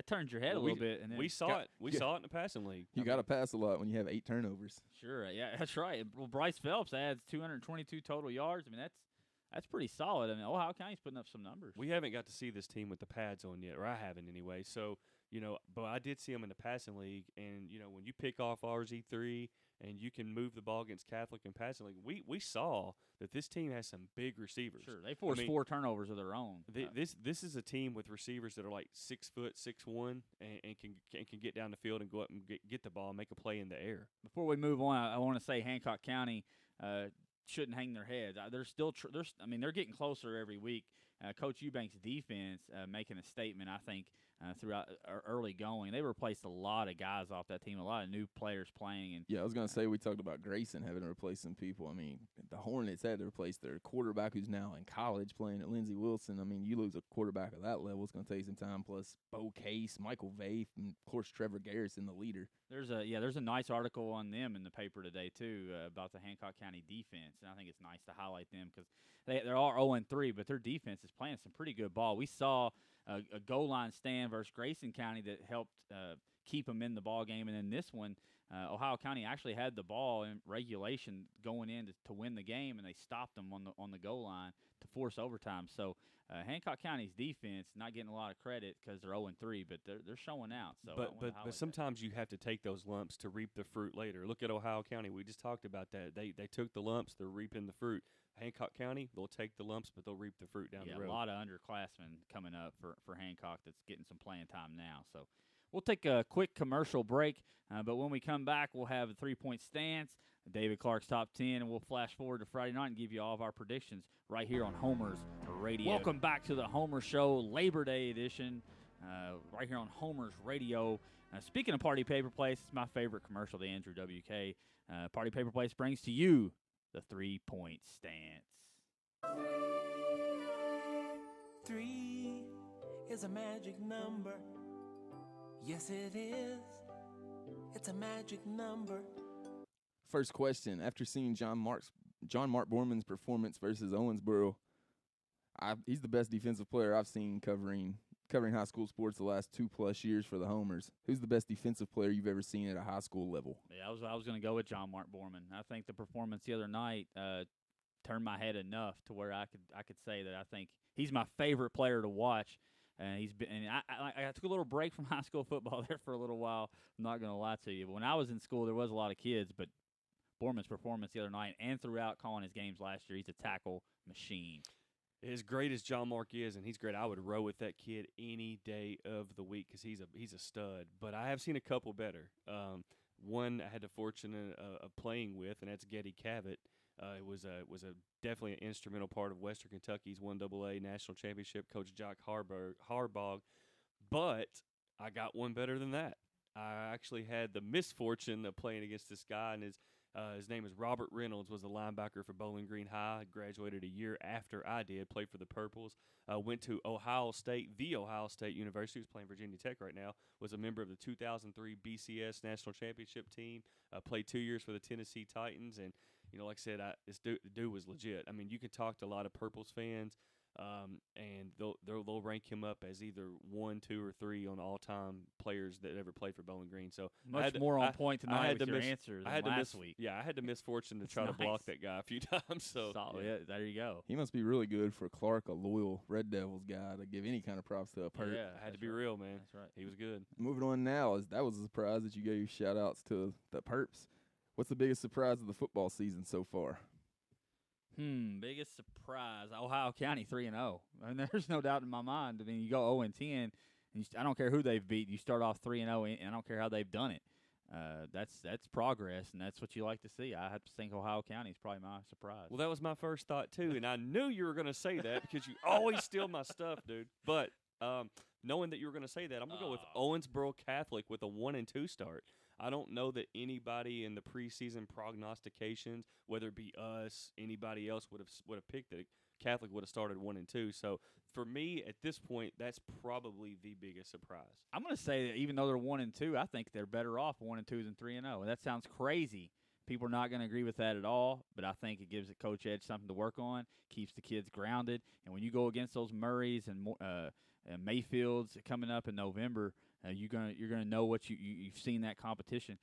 turns your head a We- little bit. And then We saw it. We saw it in the passing league. You got to pass a lot when you have 8 turnovers. Sure, yeah, that's right. Well, Bryce Phelps adds 222 total yards. I mean, that's pretty solid. I mean, Ohio County's putting up some numbers. We haven't got to see this team with the pads on yet, or I haven't anyway. So, but I did see them in the passing league, and, when you pick off RZ3 and you can move the ball against Catholic and passing league, we saw that this team has some big receivers. Sure, they forced 4 turnovers of their own. This is a team with receivers that are like 6 foot, 6'1", and can get down the field and go up and get the ball and make a play in the air. Before we move on, I want to say Hancock County shouldn't hang their heads. They're still they're getting closer every week. Coach Eubanks' defense making a statement, I think, throughout early going. They replaced a lot of guys off that team, a lot of new players playing. And Yeah, I was going to say we talked about Grayson having to replace some people. I mean, the Hornets had to replace their quarterback who's now in college playing at Lindsey Wilson. I mean, you lose a quarterback of that level, it's going to take some time. Plus, Bo Case, Michael Vaith, and, of course, Trevor Garrison, the leader. There's a nice article on them in the paper today, too, about the Hancock County defense. And I think it's nice to highlight them because they're all 0-3, but their defense is playing some pretty good ball. We saw a goal line stand versus Grayson County that helped keep them in the ball game. And then this one, Ohio County actually had the ball in regulation going in to win the game, and they stopped them on the goal line to force overtime. So Hancock County's defense not getting a lot of credit because they're 0-3, but they're showing out. So but sometimes you have to take those lumps to reap the fruit later. Look at Ohio County. We just talked about that. They took the lumps. They're reaping the fruit. Hancock County, they'll take the lumps, but they'll reap the fruit down the road. A lot of underclassmen coming up for Hancock that's getting some playing time now. So we'll take a quick commercial break, but when we come back, we'll have a 3-point stance, David Clark's top 10, and we'll flash forward to Friday night and give you all of our predictions right here on Homer's Radio. Welcome back to the Homer Show Labor Day edition, right here on Homer's Radio. Speaking of Party Paper Place, it's my favorite commercial, the Andrew WK. Party Paper Place brings to you the 3-point stance. 3 is a magic number. Yes, it is. It's a magic number. First question: after seeing John Mark Borman's performance versus Owensboro, he's the best defensive player I've seen covering high school sports the last 2+ years for the Homers. Who's the best defensive player you've ever seen at a high school level? Yeah, I was going to go with John Mark Borman. I think the performance the other night turned my head enough to where I could say that I think he's my favorite player to watch. And I took a little break from high school football there for a little while. I'm not going to lie to you, but when I was in school, there was a lot of kids. But Borman's performance the other night and throughout calling his games last year, he's a tackle machine. As great as John Mark is, and he's great, I would row with that kid any day of the week because he's a stud. But I have seen a couple better. One I had the fortune of playing with, and that's Getty Cavett. It was a definitely an instrumental part of Western Kentucky's 1AA national championship. Coach Jock Harbaugh. But I got one better than that. I actually had the misfortune of playing against this guy, and His name is Robert Reynolds, was a linebacker for Bowling Green High, graduated a year after I did, played for the Purples, went to Ohio State, the Ohio State University, who's playing Virginia Tech right now, was a member of the 2003 BCS National Championship team, played 2 years for the Tennessee Titans, and, like I said, this dude was legit. I mean, you can talk to a lot of Purples fans, and they'll rank him up as either 1, 2, or 3 on all-time players that ever played for Bowling Green. So much more on point tonight with your answer than last week. Yeah, I had the misfortune to try to block that guy a few times. So solid. Yeah, there you go. He must be really good for Clark, a loyal Red Devils guy, to give any kind of props to a Perp. Yeah, I had to be real, man. That's right. He was good. Moving on now, that was a surprise that you gave shout-outs to the Perps. What's the biggest surprise of the football season so far? Biggest surprise, Ohio County 3-0. I mean, there's no doubt in my mind. I mean, you go 0-10, and I don't care who they've beat. You start off 3-0, and I don't care how they've done it. That's progress, and that's what you like to see. I have to think Ohio County is probably my surprise. Well, that was my first thought too, and I knew you were going to say that because you always steal my stuff, dude. But knowing that you were going to say that, I'm going to go with Owensboro Catholic with a 1-2 start. I don't know that anybody in the preseason prognostications, whether it be us, anybody else would have picked it. Catholic would have started 1-2. So for me, at this point, that's probably the biggest surprise. I'm going to say that even though they're 1-2, I think they're better off 1-2 than 3-0. And that sounds crazy. People are not going to agree with that at all, but I think it gives the Coach Edge something to work on, keeps the kids grounded. And when you go against those Murrays and Mayfields coming up in November, you're gonna know what you've seen that competition.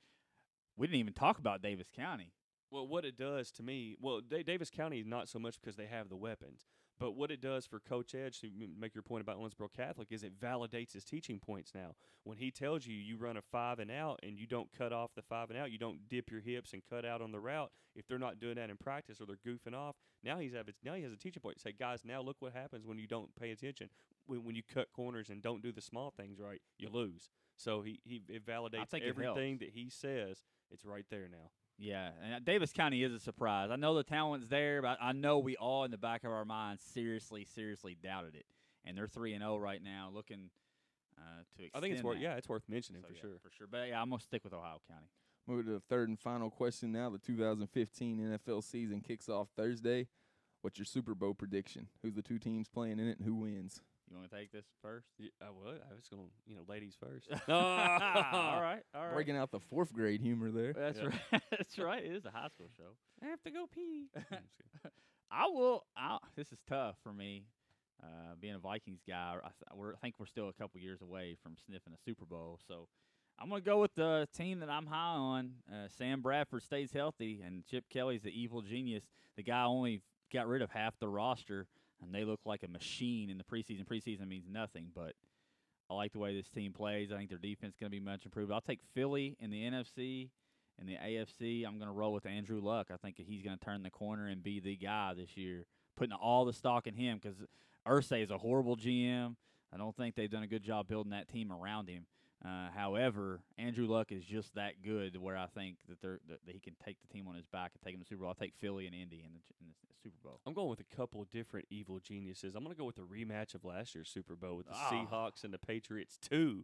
We didn't even talk about Davis County. Well, what it does to me, Davis County not so much because they have the weapons, but what it does for Coach Edge, to make your point about Owensboro Catholic, is it validates his teaching points now. When he tells you run a 5 and out and you don't cut off the 5 and out, you don't dip your hips and cut out on the route. If they're not doing that in practice or they're goofing off, now he has a teaching point. Say, guys, now look what happens when you don't pay attention. When you cut corners and don't do the small things right, you lose. So it validates everything that he says. It's right there now. Yeah, and Davis County is a surprise. I know the talent's there, but I know we all in the back of our minds seriously doubted it. And they're 3-0 right now, looking to extend. I think it's worth. that. Yeah, it's worth mentioning So, for yeah, sure. For sure. But yeah, I'm gonna stick with Ohio County. Moving to the third and final question now. The 2015 NFL season kicks off Thursday. What's your Super Bowl prediction? Who's the two teams playing in it and who wins? You want to take this first? Yeah, I would. I was going to, ladies first. All right. Breaking out the fourth grade humor there. That's right. That's right. It is a high school show. I have to go pee. This is tough for me, being a Vikings guy. I think we're still a couple years away from sniffing a Super Bowl. So I'm going to go with the team that I'm high on. Sam Bradford stays healthy, and Chip Kelly's the evil genius. The guy only got rid of half the roster, and they look like a machine in the preseason. Preseason means nothing, but I like the way this team plays. I think their defense is going to be much improved. I'll take Philly in the NFC. In the AFC, I'm going to roll with Andrew Luck. I think he's going to turn the corner and be the guy this year, putting all the stock in him because Irsay is a horrible GM. I don't think they've done a good job building that team around him. However, Andrew Luck is just that good where I think that he can take the team on his back and take them to the Super Bowl. I'll take Philly and Indy in the Super Bowl. I'm going with a couple of different evil geniuses. I'm going to go with a rematch of last year's Super Bowl with the Seahawks and the Patriots 2.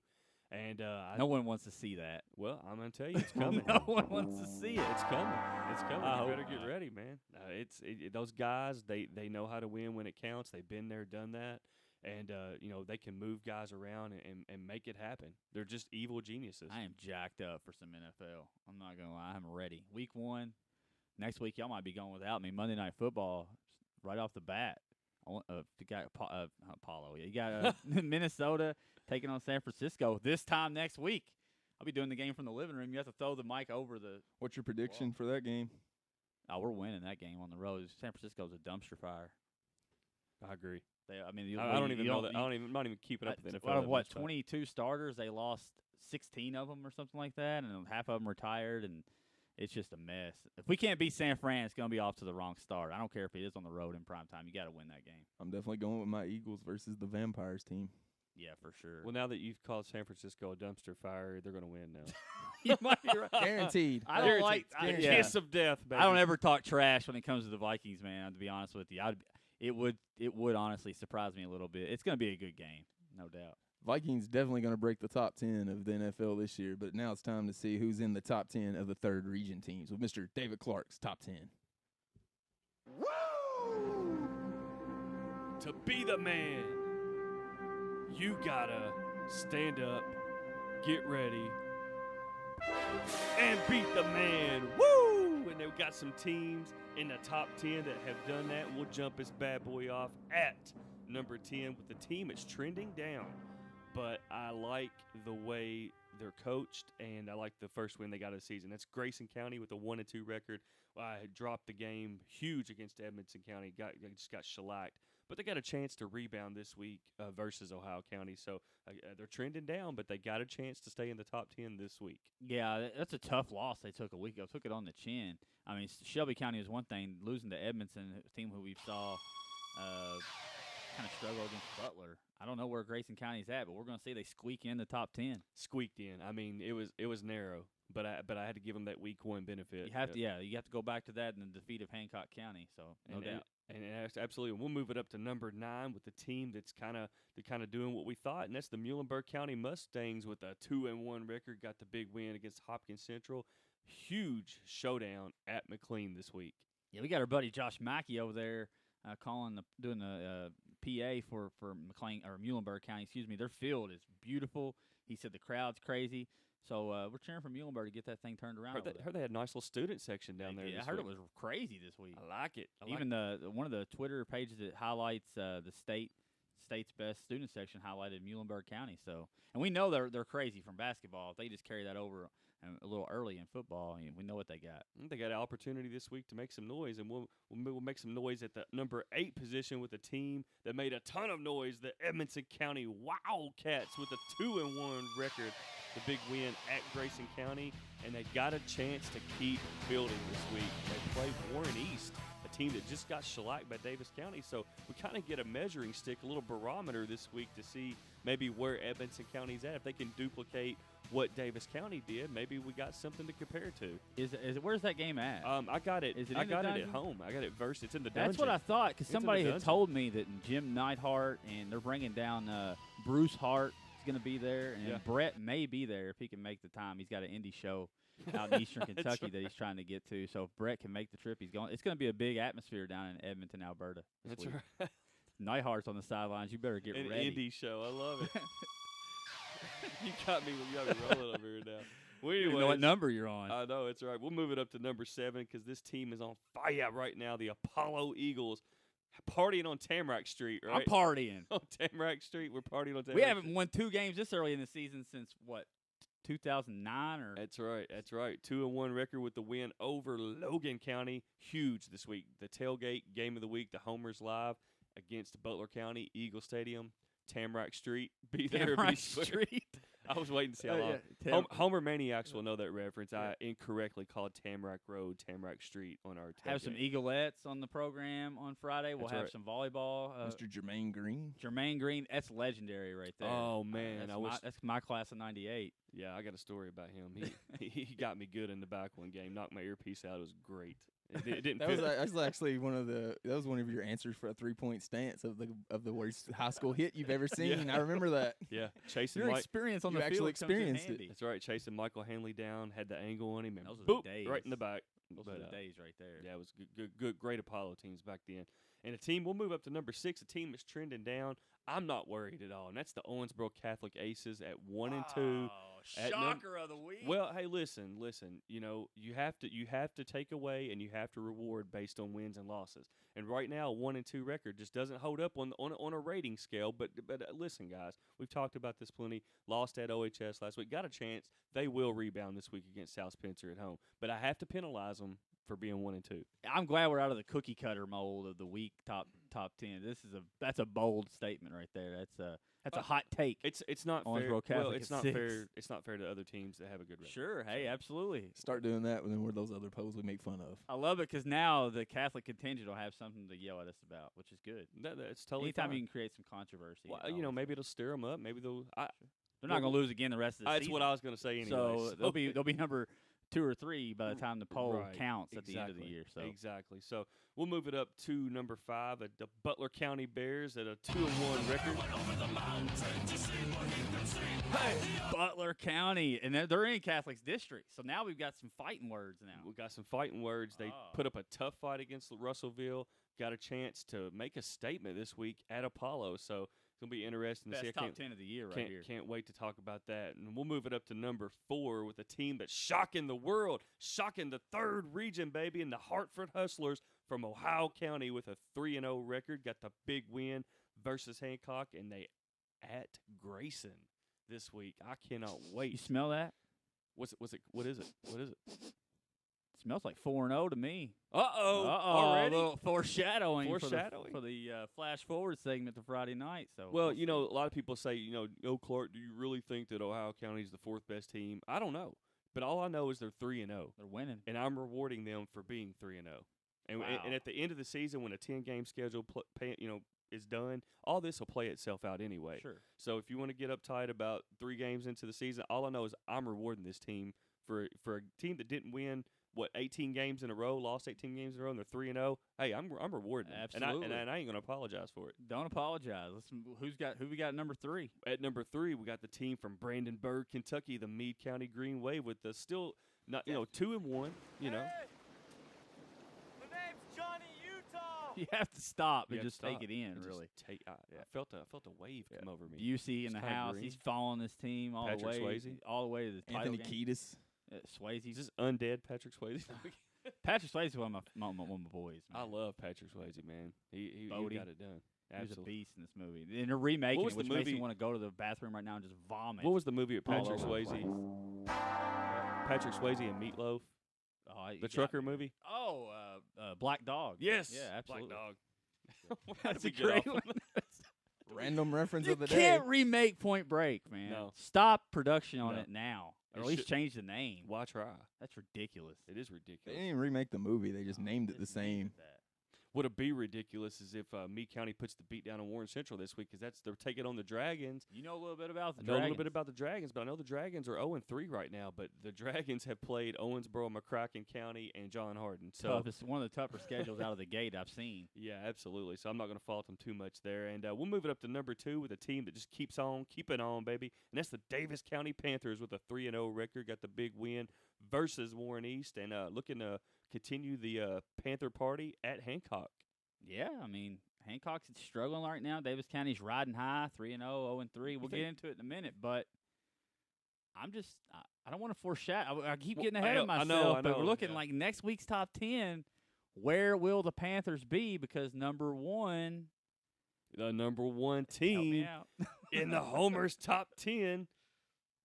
And no one wants to see that. Well, I'm going to tell you, it's coming. No one wants to see it. It's coming. It's coming. I You better hope get not. ready, man. Those guys, they know how to win when it counts. They've been there, done that. And, they can move guys around and make it happen. They're just evil geniuses. I am jacked up for some NFL. I'm not going to lie. I'm ready. Week 1. Next week, y'all might be going without me. Monday Night Football, right off the bat. You got Apollo. You got Minnesota taking on San Francisco this time next week. I'll be doing the game from the living room. You have to throw the mic over the. What's your prediction for that game? Oh, we're winning that game on the road. San Francisco's a dumpster fire. I agree. I'm not even keeping up with the NFL. Out of that what, much, but 22 starters, they lost 16 of them or something like that, and half of them retired, and it's just a mess. If we can't beat San Fran, it's going to be off to the wrong start. I don't care if it is on the road in prime time. You got to win that game. I'm definitely going with my Eagles versus the Vampires team. Yeah, for sure. Well, now that you've called San Francisco a dumpster fire, they're going to win now. You might be right. Guaranteed. I don't like the yeah. kiss of death, baby. I don't ever talk trash when it comes to the Vikings, man. To be honest with you, it would honestly surprise me a little bit. It's going to be a good game, no doubt. Vikings definitely going to break the top 10 of the NFL this year, but now it's time to see who's in the top 10 of the third region teams with Mr. David Clark's top 10. Woo! To be the man, you gotta stand up, get ready, and beat the man. Woo! And they've got some teams in the top 10 that have done that. We'll jump this bad boy off at number 10 with the team that's trending down. But I like the way they're coached, and I like the first win they got of the season. That's Grayson County with a 1-2 record. I had dropped the game huge against Edmonson County. Just got shellacked. But they got a chance to rebound this week versus Ohio County. So they're trending down, but they got a chance to stay in the top 10 this week. Yeah, that's a tough loss they took a week ago. Took it on the chin. I mean, Shelby County is one thing. Losing to Edmonton, a team who we saw kind of struggle against Butler. I don't know where Grayson County's at, but we're going to see they squeak in the top 10. Squeaked in. I mean, it was narrow, but I had to give them that week one benefit. You have to, you have to go back to that in the defeat of Hancock County. So no doubt. And absolutely, we'll move it up to number 9 with the team that's kind of doing what we thought, and that's the Muhlenberg County Mustangs with a 2-1 record. Got the big win against Hopkins Central. Huge showdown at McLean this week. Yeah, we got our buddy Josh Mackey over there doing the PA for McLean or Muhlenberg County. Excuse me. Their field is beautiful. He said the crowd's crazy. So we're cheering for Muhlenberg to get that thing turned around. Heard they had a nice little student section down there. Yeah, I heard it was crazy this week. I like it. Even one of the Twitter pages that highlights the state's best student section highlighted Muhlenberg County. So, and we know they're crazy from basketball. If they just carry that over a little early in football, we know what they got. They got an opportunity this week to make some noise, and we'll make some noise at the number 8 position with a team that made a ton of noise, the Edmonton County Wildcats with a 2-1 record. The big win at Grayson County, and they got a chance to keep building this week. They played Warren East, a team that just got shellacked by Davis County. So we kind of get a measuring stick, a little barometer this week to see maybe where Edmonton County's at. If they can duplicate what Davis County did, maybe we got something to compare to. Is it where's that game at? I got it. Is it I in the got it dungeon? at home. I got it versus. It's in the dungeon. That's what I thought, because It's in the somebody had dungeon. told me that Jim Neidhart and they're bringing down Bruce Hart is going to be there, and Yeah. Brett may be there if he can make the time. He's got an indie show out in Eastern Kentucky that he's trying to get to. So if Brett can make the trip, he's going. It's going to be a big atmosphere down in Edmonton, Alberta. That's week. right. Neidhart's on the sidelines. You better get An ready. indie show. I love it. You got me rolling over here now. Well, You don't know what number you're on. I know, it's right. We'll move it up to number 7 because this team is on fire right now. The Apollo Eagles partying on Tamarack Street, right? I'm partying. On Tamarack Street. We're partying on Tamarack We haven't Street. won 2 games this early in the season since, what, 2009? Or That's right. 2-1 record with the win over Logan County. Huge this week. The tailgate game of the week, the Homers Live against Butler County, Eagle Stadium, Tamarack Street. Be there, be Tamarack square. Street. I was waiting to see how Yeah, long. Homer Maniacs will know that reference. I incorrectly called Tamarack Road Tamarack Street on our tailgate. Have some Eagleettes on the program on Friday. We'll That's have right. some volleyball. Mr. Jermaine Green. Jermaine Green, that's legendary right there. Oh, man. That's my class of '98. Yeah, I got a story about him. He got me good in the back one game. Knocked my earpiece out. It was great. It didn't That fit. was actually one of your answers for a 3-point stance of the worst high school hit you've ever seen. I remember that. Yeah, chasing Your Mike. experience on you the actually field comes in experienced it. handy. That's right, chasing Michael Hanley down, had the angle on him, and Those are the boop, days. right in the back. Those But, are the days right there. Yeah, it was good, great Apollo teams back then. And a team, we'll move up to number 6, a team that's trending down. I'm not worried at all, and that's the Owensboro Catholic Aces at 1-2. At Shocker of the week. Well, hey, listen. You know, you have to take away and you have to reward based on wins and losses. And right now, a 1-2 record just doesn't hold up on a rating scale. But listen, guys, we've talked about this plenty. Lost at OHS last week. Got a chance. They will rebound this week against South Spencer at home. But I have to penalize them for being 1-2. I'm glad we're out of the cookie cutter mold of the week top 10. That's a bold statement right there. That's a hot take. It's not fair. Owensboro Catholic Well, it's at not 6. fair. It's not fair to other teams that have a good record. Sure. Hey, absolutely. Start doing that, and then we're those other polls we make fun of. I love it because now the Catholic contingent will have something to yell at us about, which is good. That's totally Anytime fine. you can create some controversy. Well, it's you know, always maybe fun. it'll stir them up. Maybe they'll. They're not going to lose again the rest of the That's season. what I was going to say anyway. So they'll be number 2 or 3 by the time the poll Right, counts at the end of the year. So Exactly. So we'll move it up to number 5 at the Butler County Bears at a 2-1 record. Hey, Butler County, and they're in Catholic's district. So now we've got some fighting words now. We got some fighting words. They put up a tough fight against Russellville. Got a chance to make a statement this week at Apollo. So it's going to be interesting to see. Best top 10 of the year right here. Can't wait to talk about that. And we'll move it up to number 4 with a team that's shocking the world, shocking the 3rd region, baby, and the Hartford Hustlers from Ohio County with a 3-0 record. Got the big win versus Hancock, and they at Grayson this week. I cannot wait. You smell that? What is it? Smells like 4-0 to me. Already? A little foreshadowing. Foreshadowing? For the flash forward segment to Friday night. So well, you know, a lot of people say, Clark, do you really think that Ohio County is the 4th best team? I don't know. But all I know is they're 3-0. They're winning. And I'm rewarding them for being 3-0. And Wow. and at the end of the season, when a 10-game schedule is done, all this will play itself out anyway. Sure. So if you want to get uptight about 3 games into the season, all I know is I'm rewarding this team for a team that didn't win 18 games in a row, lost 18 games in a row, and they're 3-0. Hey, I'm rewarding them. Absolutely. And I ain't going to apologize for it. Don't apologize. Listen, who we got at number 3? At number 3, we got the team from Brandenburg, Kentucky, the Meade County Green Wave, with the still not 2-1. You know. My name's Johnny Utah. You have to stop and You have just to take stop it in, and really. I felt a wave come over me. Busey in the It's kinda house. green. He's following this team all Patrick the way Swayze. to the title Anthony game. Kiedis. Swayze. Is this undead Patrick Swayze? Patrick Swayze is one of my boys. Man. I love Patrick Swayze, man. He Bodie. got it done. He was a Absolutely. beast in this movie. And they're remaking was it, the which makes me movie- want to go to the bathroom right now and just vomit. What was the movie with All Patrick over the Swayze? Patrick Swayze and Meatloaf, the trucker movie. Oh, Black Dog. Yes. Yeah, absolutely. Black Dog. That's we a get great off one. Random reference You of the day. can't remake Point Break, man. No. Stop production on No. it now. Or It at least should- change the name. Why try? That's ridiculous. It is They ridiculous. didn't even remake the movie. They just named it the Just named same. it that. What'd be ridiculous is if Meade County puts the beat down on Warren Central this week, because they're taking on the Dragons. You know a little bit about the I know a little Dragons. bit about the Dragons, but I know the Dragons are 0-3 right now. But the Dragons have played Owensboro, McCracken County, and John Harden. So Tough. It's one of the tougher schedules out of the gate I've seen. yeah, absolutely. So I'm not going to fault them too much there. And we'll move it up to number 2 with a team that just keeps on keeping on, baby. And that's the Davis County Panthers with a 3-0 record. Got the big win versus Warren East, and looking to continue the Panther party at Hancock. Yeah, I mean, Hancock's struggling right now. Davis County's riding high, 3-0, 0-3. We'll get into it in a minute, but I don't want to foreshadow. I keep getting ahead of I myself, know, but we're looking yeah. like next week's top 10. Where will the Panthers be? Because number 1, The number 1 help me team out. in the Homer's top 10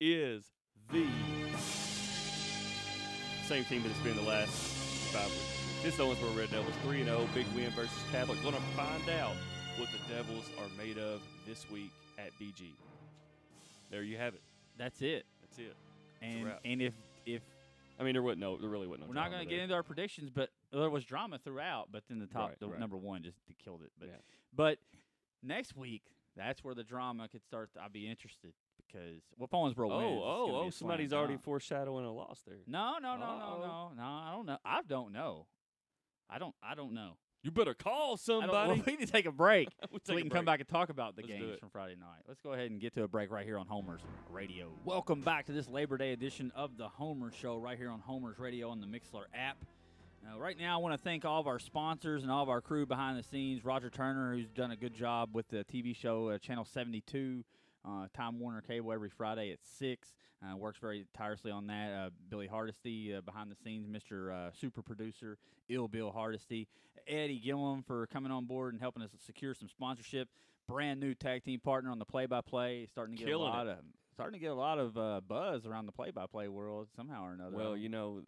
is the same team that it's been the last 5 weeks. This Owensboro Red Devils 3-0, big win versus Catholic. Going to find out what the Devils are made of this week at BG. There you have it. That's it. That's it. And wrap. and if I mean, there really wasn't. we're not going to get into our predictions, but there was drama throughout. But then Right. number 1 just killed it. But Yeah. but next week, that's where the drama could start. I'll be interested because if Owensboro wins, it's gonna be a somebody's slam already dunk. foreshadowing a loss there. No. Uh-oh. I don't know. I don't know. I don't know. You better call Well, somebody. we need to take a break We'll so take we a can come break. back and talk about the Let's do games it. from Friday night. Let's go ahead and get to a break right here on Homer's Radio. Welcome back to this Labor Day edition of the Homer Show right here on Homer's Radio on the Mixler app. Right now, I want to thank all of our sponsors and all of our crew behind the scenes. Roger Turner, who's done a good job with the TV show Channel 72, Time Warner Cable every Friday at 6. Works very tirelessly on that. Billy Hardesty behind the scenes, Mr. Super Producer, Bill Hardesty. Eddie Gillum for coming on board and helping us secure some sponsorship. Brand new tag team partner on the play-by-play. Starting to get Killing a lot of buzz around the play-by-play world somehow or another. Well, you know,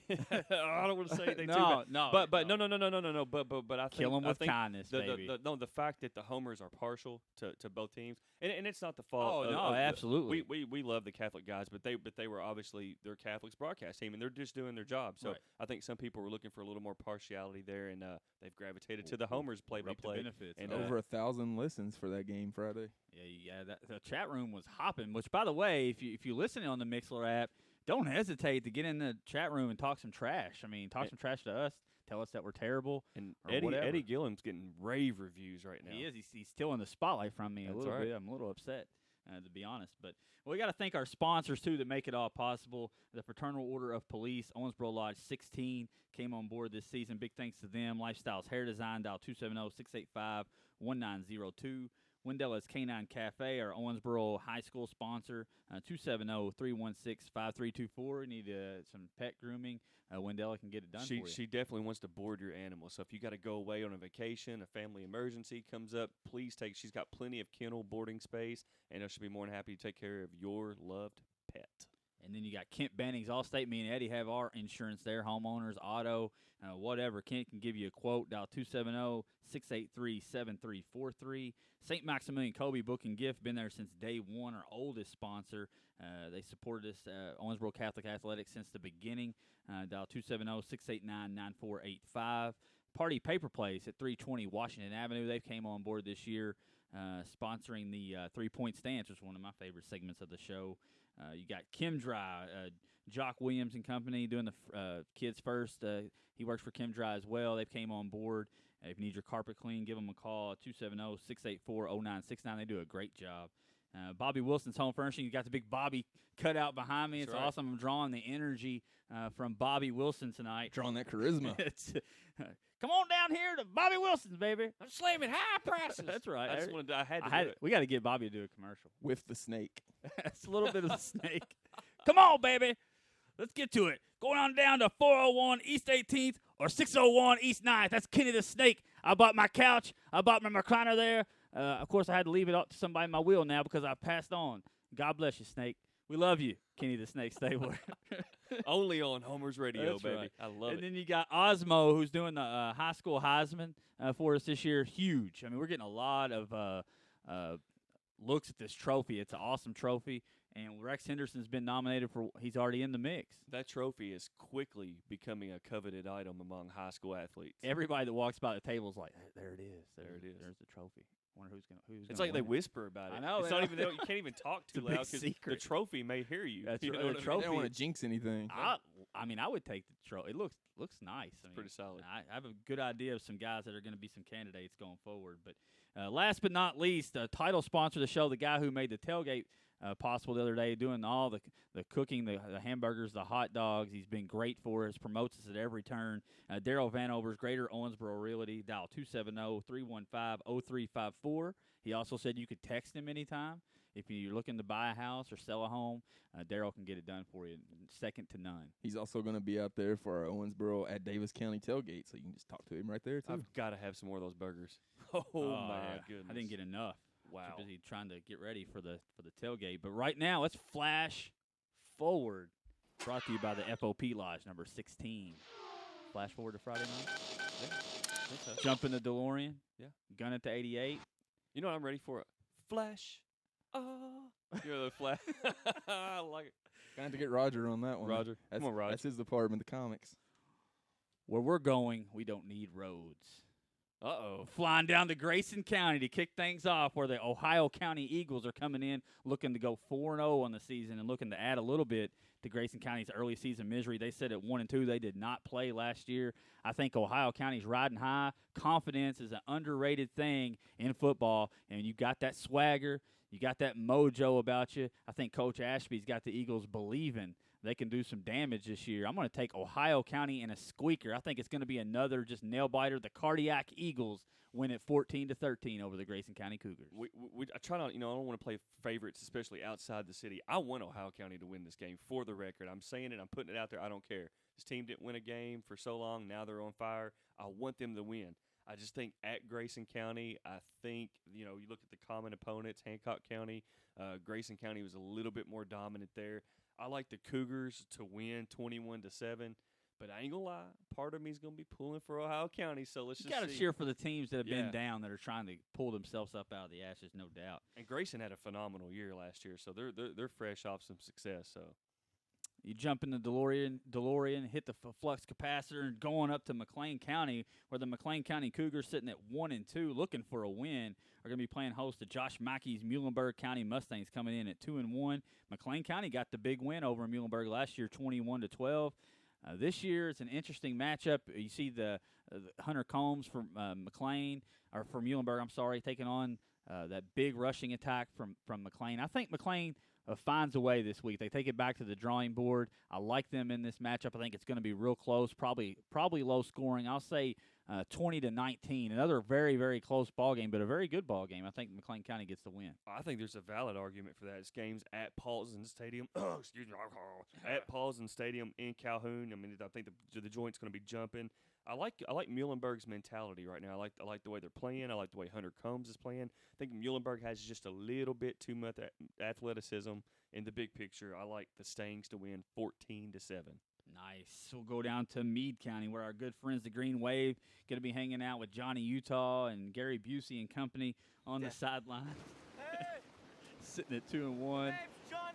I don't want to say anything too No, bad. no, But no. no. But I think Kill 'em I with think kindness, baby. the fact that the homers are partial to both teams, and it's not the fault. Oh, of, no, of absolutely. We love the Catholic guys, but they were obviously their Catholics broadcast team, and they're just doing their job. So Right. I think some people were looking for a little more partiality there, and they've gravitated to the homers play by Reap the play. benefits. And, Over 1,000 listens for that game Friday. Yeah, the chat room was hopping. Which, by the way, if you listen on the Mixler app, don't hesitate to get in the chat room and talk some trash. I mean, talk some trash to us. Tell us that we're terrible. And or whatever. Eddie Gilliam's getting rave reviews right now. He is. He's still in the spotlight from me That's a little right. bit. I'm a little upset, to be honest. But we got to thank our sponsors, too, that make it all possible. The Fraternal Order of Police, Owensboro Lodge 16, came on board this season. Big thanks to them. Lifestyles Hair Design, dial 270-685-1902. Wendella's Canine Cafe, our Owensboro High School sponsor, 270-316-5324. You need some pet grooming, Wendella can get it done for you. She definitely wants to board your animal. So if you got to go away on a vacation, a family emergency comes up, please take. She's got plenty of kennel boarding space, and she'll be more than happy to take care of your loved pet. And then you got Kent Banning's Allstate. Me and Eddie have our insurance there, homeowners, auto, whatever. Kent can give you a quote. Dial 270-683-7343. St. Maximilian Kobe Book and Gift, been there since day one, our oldest sponsor. They supported us, Owensboro Catholic Athletics, since the beginning. Dial 270-689-9485. Party Paper Place at 320 Washington Avenue. They came on board this year, sponsoring the 3-point stance, which is one of my favorite segments of the show. You got Kim Dry, Jock Williams and Company doing the Kids First. He works for Kim Dry as well. They came on board. If you need your carpet clean, give them a call, 270-684-0969. They do a great job. Bobby Wilson's Home Furnishing. You got the big Bobby cut out behind me. It's right. awesome. I'm drawing the energy from Bobby Wilson tonight. Drawing that charisma. Come on down here to Bobby Wilson's, baby. I'm slamming high prices. That's right. I had to do it. We got to get Bobby to do a commercial. With the snake. That's a little bit of a snake. Come on, baby. Let's get to it. Going on down to 401 East 18th or 601 East 9th. That's Kenny the Snake. I bought my couch. I bought my recliner there. Of course, I had to leave it up to somebody in my wheel now because I passed on. God bless you, Snake. We love you, Kenny the Snake Stabler. Only on Homer's Radio, That's baby. right. I love it. And then you got Osmo, who's doing the high school Heisman for us this year. Huge. I mean, we're getting a lot of looks at this trophy. It's an awesome trophy. And Rex Henderson's been nominated for – he's already in the mix. That trophy is quickly becoming a coveted item among high school athletes. Everybody that walks by the table is like, there it is. There it is. There's the trophy. Wonder who's gonna It's like win they it. whisper about it. I know. It's not even you can't even talk too It's a big loud because the secret. trophy may hear you. That's You right. know The what I mean? trophy. I don't want to jinx anything. I mean, I would take the trophy. It looks nice. I mean, pretty solid. I have a good idea of some guys that are going to be some candidates going forward. But last but not least, title sponsor of the show, the guy who made the tailgate possible the other day, doing all the cooking, the hamburgers, the hot dogs. He's been great for us, promotes us at every turn. Daryl Vanover's Greater Owensboro Realty, dial 270-315-0354. He also said you could text him anytime. If you're looking to buy a house or sell a home, Daryl can get it done for you, second to none. He's also going to be out there for our Owensboro at Davis County tailgate, so you can just talk to him right there, too. I've got to have some more of those burgers. Oh my yeah. goodness! I didn't get enough. Wow. Too busy trying to get ready for the tailgate. But right now, let's flash forward. Brought to you by the FOP Lodge, number 16. Flash forward to Friday night. Yeah. Jump in the DeLorean. Yeah. Gun it to 88. You know what I'm ready for? A flash. You know the flash. I like it. Going to get Roger on that one. Roger. That's, Come on, Roger. That's his department, the comics. Where we're going, we don't need roads. Uh-oh. Flying down to Grayson County to kick things off, where the Ohio County Eagles are coming in looking to go 4-0 on the season and looking to add a little bit to Grayson County's early season misery. They said at 1-2 they did not play last year. I think Ohio County's riding high. Confidence is an underrated thing in football, and you got that swagger, you got that mojo about you. I think Coach Ashby's got the Eagles believing they can do some damage this year. I'm going to take Ohio County in a squeaker. I think it's going to be another just nail-biter. The Cardiac Eagles win it 14-13 over the Grayson County Cougars. I try not, I don't want to play favorites, especially outside the city. I want Ohio County to win this game for the record. I'm saying it. I'm putting it out there. I don't care. This team didn't win a game for so long. Now they're on fire. I want them to win. I just think at Grayson County, I think, you look at the common opponents, Hancock County. Grayson County was a little bit more dominant there. I like the Cougars to win 21-7, but I ain't gonna lie. Part of me is gonna be pulling for Ohio County. So let's You just got to see. cheer for the teams that have Yeah. been down, that are trying to pull themselves up out of the ashes, no doubt. And Grayson had a phenomenal year last year, so they're fresh off some success. So You jump in the DeLorean, hit the flux capacitor, and going up to McLean County, where the McLean County Cougars, sitting at 1-2, looking for a win, are going to be playing host to Josh Mackey's Muhlenberg County Mustangs, coming in at 2-1. McLean County got the big win over Muhlenberg last year, 21-12. This year it's an interesting matchup. You see the Hunter Combs from Muhlenberg, taking on that big rushing attack from McLean. I think McLean finds a way this week. They take it back to the drawing board. I like them in this matchup. I think it's going to be real close, probably low scoring. I'll say 20-19. Another very, very close ball game, but a very good ball game. I think McLean County gets the win. I think there's a valid argument for that. This game's at Paulson Stadium. Excuse me. At Paulson Stadium in Calhoun. I mean, I think the joint's going to be jumping. I like Muhlenberg's mentality right now. I like the way they're playing. I like the way Hunter Combs is playing. I think Muhlenberg has just a little bit too much athleticism in the big picture. I like the Stangs to win 14-7. Nice. We'll go down to Meade County, where our good friends, the Green Wave, going to be hanging out with Johnny Utah and Gary Busey and company on the sideline. Hey, Sitting at 2-1.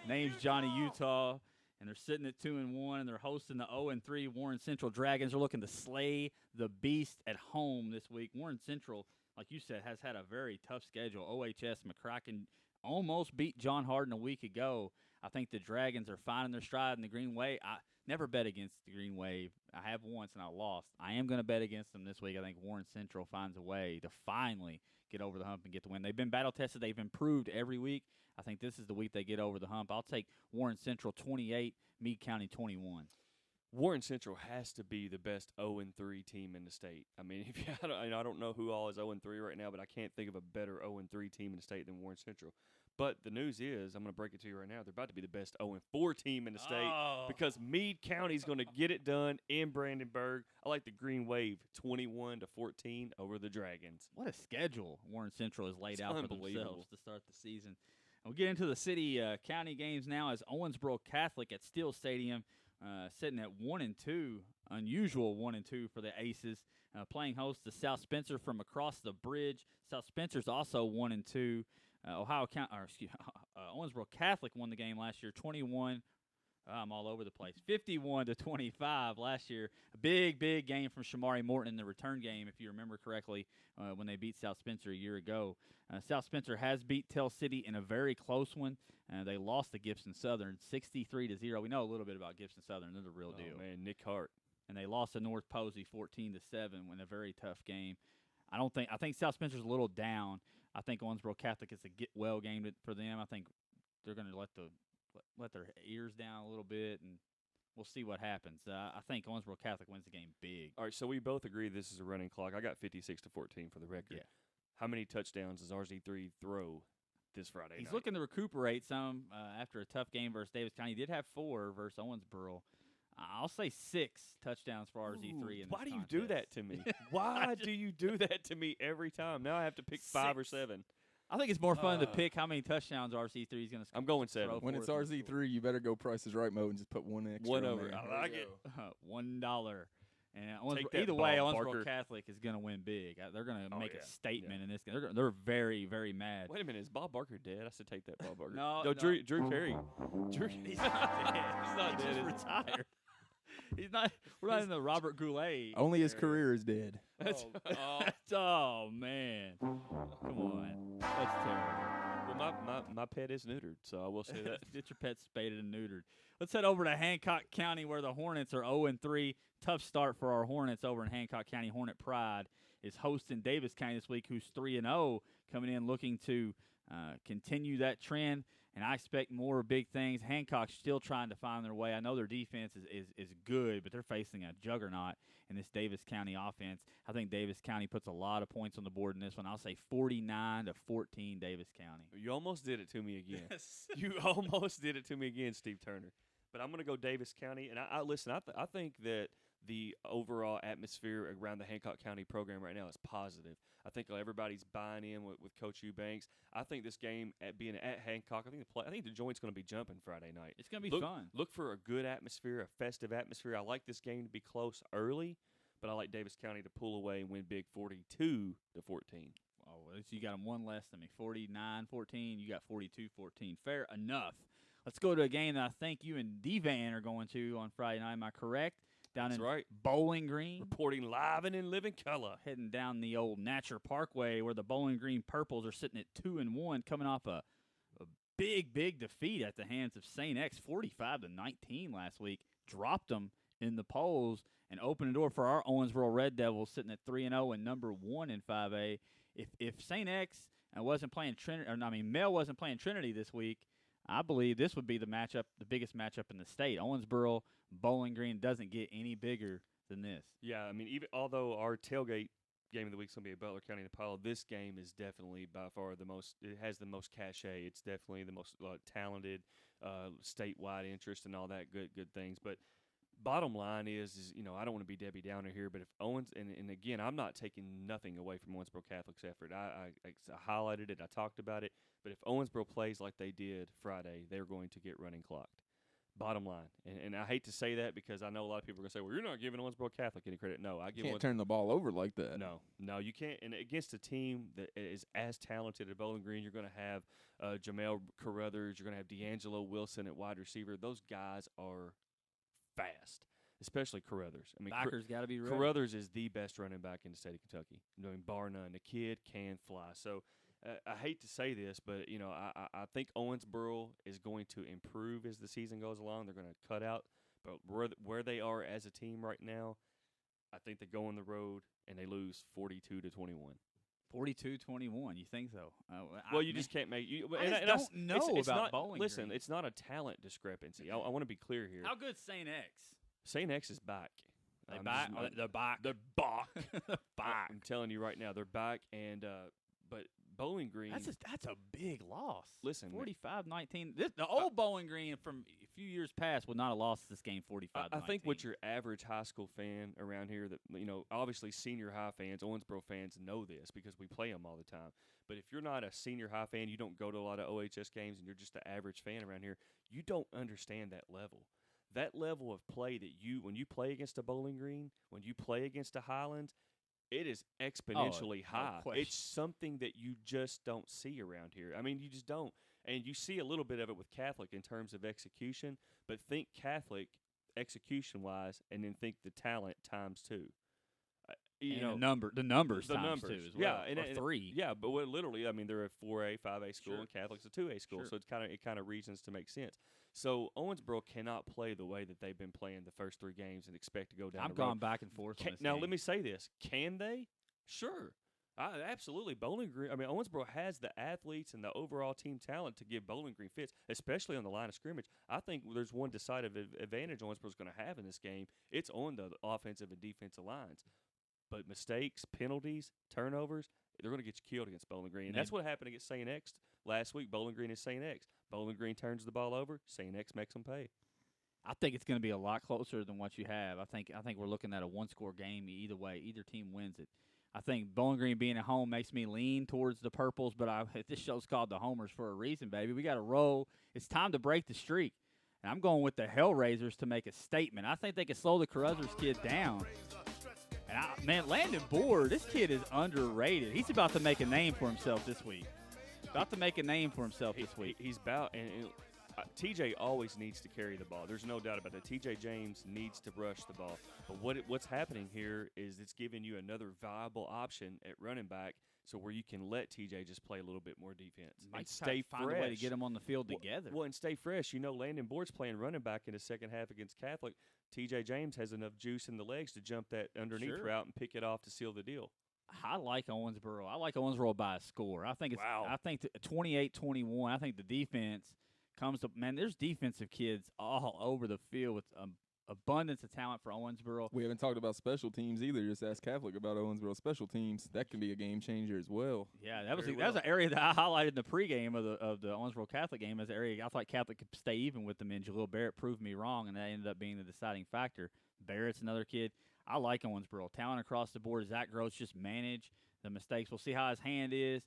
name's Name's Johnny Utah. And they're sitting at 2-1, and they're hosting the 0-3 Warren Central Dragons. They're looking to slay the beast at home this week. Warren Central, like you said, has had a very tough schedule. OHS McCracken almost beat John Hardin a week ago. I think the Dragons are finding their stride in the Green Wave. I never bet against the Green Wave. I have once, and I lost. I am going to bet against them this week. I think Warren Central finds a way to finally get over the hump and get the win. They've been battle-tested. They've improved every week. I think this is the week they get over the hump. I'll take Warren Central 28, Meade County 21. Warren Central has to be the best 0-3 team in the state. I mean, I don't know who all is 0-3 right now, but I can't think of a better 0-3 team in the state than Warren Central. But the news is, I'm going to break it to you right now, they're about to be the best 0-4 team in the state because Meade County is going to get it done in Brandenburg. I like the Green Wave 21-14 over the Dragons. What a schedule Warren Central has laid out for themselves to start the season. And we'll get into the city-county games now as Owensboro Catholic at Steele Stadium sitting at 1-2, unusual 1-2 for the Aces, playing host to South Spencer from across the bridge. South Spencer's also 1-2. Owensboro Catholic won the game last year, 21. I'm all over the place. 51-25 last year. A big game from Shamari Morton in the return game, if you remember correctly, when they beat South Spencer a year ago. South Spencer has beat Tell City in a very close one. They lost to Gibson Southern 63-0. We know a little bit about Gibson Southern. They're the real deal. Man, Nick Hart. And they lost to North Posey 14-7 in a very tough game. I think South Spencer's a little down. I think Owensboro Catholic is a get-well game for them. I think they're going to let their ears down a little bit, and we'll see what happens. I think Owensboro Catholic wins the game big. All right, so we both agree this is a running clock. I got 56-14 for the record. Yeah. How many touchdowns does RZ3 throw this Friday night? He's looking to recuperate some after a tough game versus Davis County. He did have 4 versus Owensboro. I'll say 6 touchdowns for RZ3. Why do you do that to me? Why do you do that to me every time? Now I have to pick 5 or 7. I think it's more fun to pick how many touchdowns RZ3 is going to score. I'm going 7. When it's RZ3, you better go Price is Right mode and just put one extra One on over. there. I like it. $1. And Take that either way, ball, Owensboro Barker. Catholic is going to win big. They're going to make yeah. a statement in this game. They're very, very mad. Wait a minute, is Bob Barker dead? I should take that Bob Barker. No. Drew Carey. He's not dead. He's not dead. He's retired. He's not. We're not in the Robert Goulet. Only his career is dead. Oh man! Come on, that's terrible. Well, my pet is neutered, so I will say that. Get your pet spaded and neutered. Let's head over to Hancock County, where the Hornets are 0-3. Tough start for our Hornets over in Hancock County. Hornet Pride is hosting Davis County this week, who's 3-0, coming in looking to continue that trend. And I expect more big things. Hancock's still trying to find their way. I know their defense is good, but they're facing a juggernaut in this Davis County offense. I think Davis County puts a lot of points on the board in this one. I'll say 49-14 Davis County. You almost did it to me again. You almost did it to me again, Steve Turner. But I'm going to go Davis County. And I think that the overall atmosphere around the Hancock County program right now is positive. I think everybody's buying in with Coach Eubanks. I think this game being at Hancock, I think the joint's going to be jumping Friday night. It's going to be fun. Look for a good atmosphere, a festive atmosphere. I like this game to be close early, but I like Davis County to pull away and win big 42-14. Oh, well, you got them one less than me, 49-14. You got 42-14. Fair enough. Let's go to a game that I think you and D-Van are going to on Friday night. Am I correct? Down That's in right. Bowling Green. Reporting live and in living color. Heading down the old Natcher Parkway where the Bowling Green Purples are sitting at 2-1, coming off a big defeat at the hands of St. X, 45-19 last week. Dropped them in the polls and opened the door for our Owensboro Red Devils, sitting at 3-0 and number 1 in 5A. If St. X wasn't playing Mel wasn't playing Trinity this week, I believe this would be the biggest matchup in the state. Owensboro, Bowling Green doesn't get any bigger than this. Yeah, I mean, even although our tailgate game of the week is going to be at Butler County and Apollo, this game is definitely by far it has the most cachet. It's definitely the most talented, statewide interest and all that good things. But bottom line is I don't want to be Debbie Downer here, but if Owens and again, I'm not taking nothing away from Owensboro Catholic's effort. I highlighted it, I talked about it. But if Owensboro plays like they did Friday, they're going to get running clocked. Bottom line, and I hate to say that because I know a lot of people are going to say, well, you're not giving Owensboro Catholic any credit. No, I give Can't turn the ball over like that. No, you can't. And against a team that is as talented as Bowling Green, you're going to have Jamel Carruthers, you're going to have D'Angelo Wilson at wide receiver. Those guys are fast, especially Carruthers. I mean, Backers got to be ready. Carruthers is the best running back in the state of Kentucky. I mean, bar none. The kid can fly. So I hate to say this, but I think Owensboro is going to improve as the season goes along. They're going to cut out, but where they are as a team right now, I think they go on the road and they lose 42-21. 42-21. You think so? Well, you just can't make. I don't know about Bowling Listen, Green. it's not a talent discrepancy. I want to be clear here. How good's St. X? St. X is back. They're back. They're back. Back. I'm telling you right now, they're back. And but Bowling Green. That's a big loss. Listen, 45-19. The old Bowling Green from a few years past would not have lost this game 45-19. I think what your average high school fan around here, that obviously senior high fans, Owensboro fans know this because we play them all the time. But if you're not a senior high fan, you don't go to a lot of OHS games, and you're just the average fan around here, you don't understand that level. That level of play that when you play against a Bowling Green, when you play against a Highlands, it is exponentially high. It's something that you just don't see around here. I mean, you just don't. And you see a little bit of it with Catholic in terms of execution, but think Catholic execution-wise and then think the talent times two. The numbers times two as well. Yeah, or three. Yeah, but literally, I mean, they're a 4A, 5A school, Sure. and Catholic's a 2A school, Sure. so it kind of reasons to make sense. So Owensboro cannot play the way that they've been playing the first three games and expect to go down. I've gone back and forth. On this Now game. let me say this: can they? Sure, absolutely. Bowling Green. I mean, Owensboro has the athletes and the overall team talent to give Bowling Green fits, especially on the line of scrimmage. I think there's one decided advantage Owensboro's going to have in this game. It's on the offensive and defensive lines. But mistakes, penalties, turnovers, they're going to get you killed against Bowling Green. And that's what happened against St. X last week. Bowling Green is St. X. Bowling Green turns the ball over. St. X makes them pay. I think it's going to be a lot closer than what you have. I think we're looking at a one-score game either way. Either team wins it. I think Bowling Green being at home makes me lean towards the Purples, but this show's called the Homers for a reason, baby. We got to roll. It's time to break the streak. And I'm going with the Hellraisers to make a statement. I think they can slow the Carruthers kid down. And Landon Board, this kid is underrated. He's about to make a name for himself this week. He's about and TJ always needs to carry the ball. There's no doubt about that. TJ James needs to rush the ball. But what's happening here is it's giving you another viable option at running back, so where you can let TJ just play a little bit more defense and stay fresh. Find a way to get them on the field together. Well, and stay fresh. Landon Board's playing running back in the second half against Catholic. TJ James has enough juice in the legs to jump that underneath route and pick it off to seal the deal. I like Owensboro. I like Owensboro by a score. I think it's 28-21. I think the defense comes up. Man, there's defensive kids all over the field with abundance of talent for Owensboro. We haven't talked about special teams either. Just ask Catholic about Owensboro special teams. That can be a game changer as well. Yeah, that was an area that I highlighted in the pregame of the Owensboro Catholic game as an area I thought Catholic could stay even with them, and Jalil Barrett proved me wrong, and that ended up being the deciding factor. Barrett's another kid. I like Owensboro. Talent across the board. Zach Gross just manage the mistakes. We'll see how his hand is.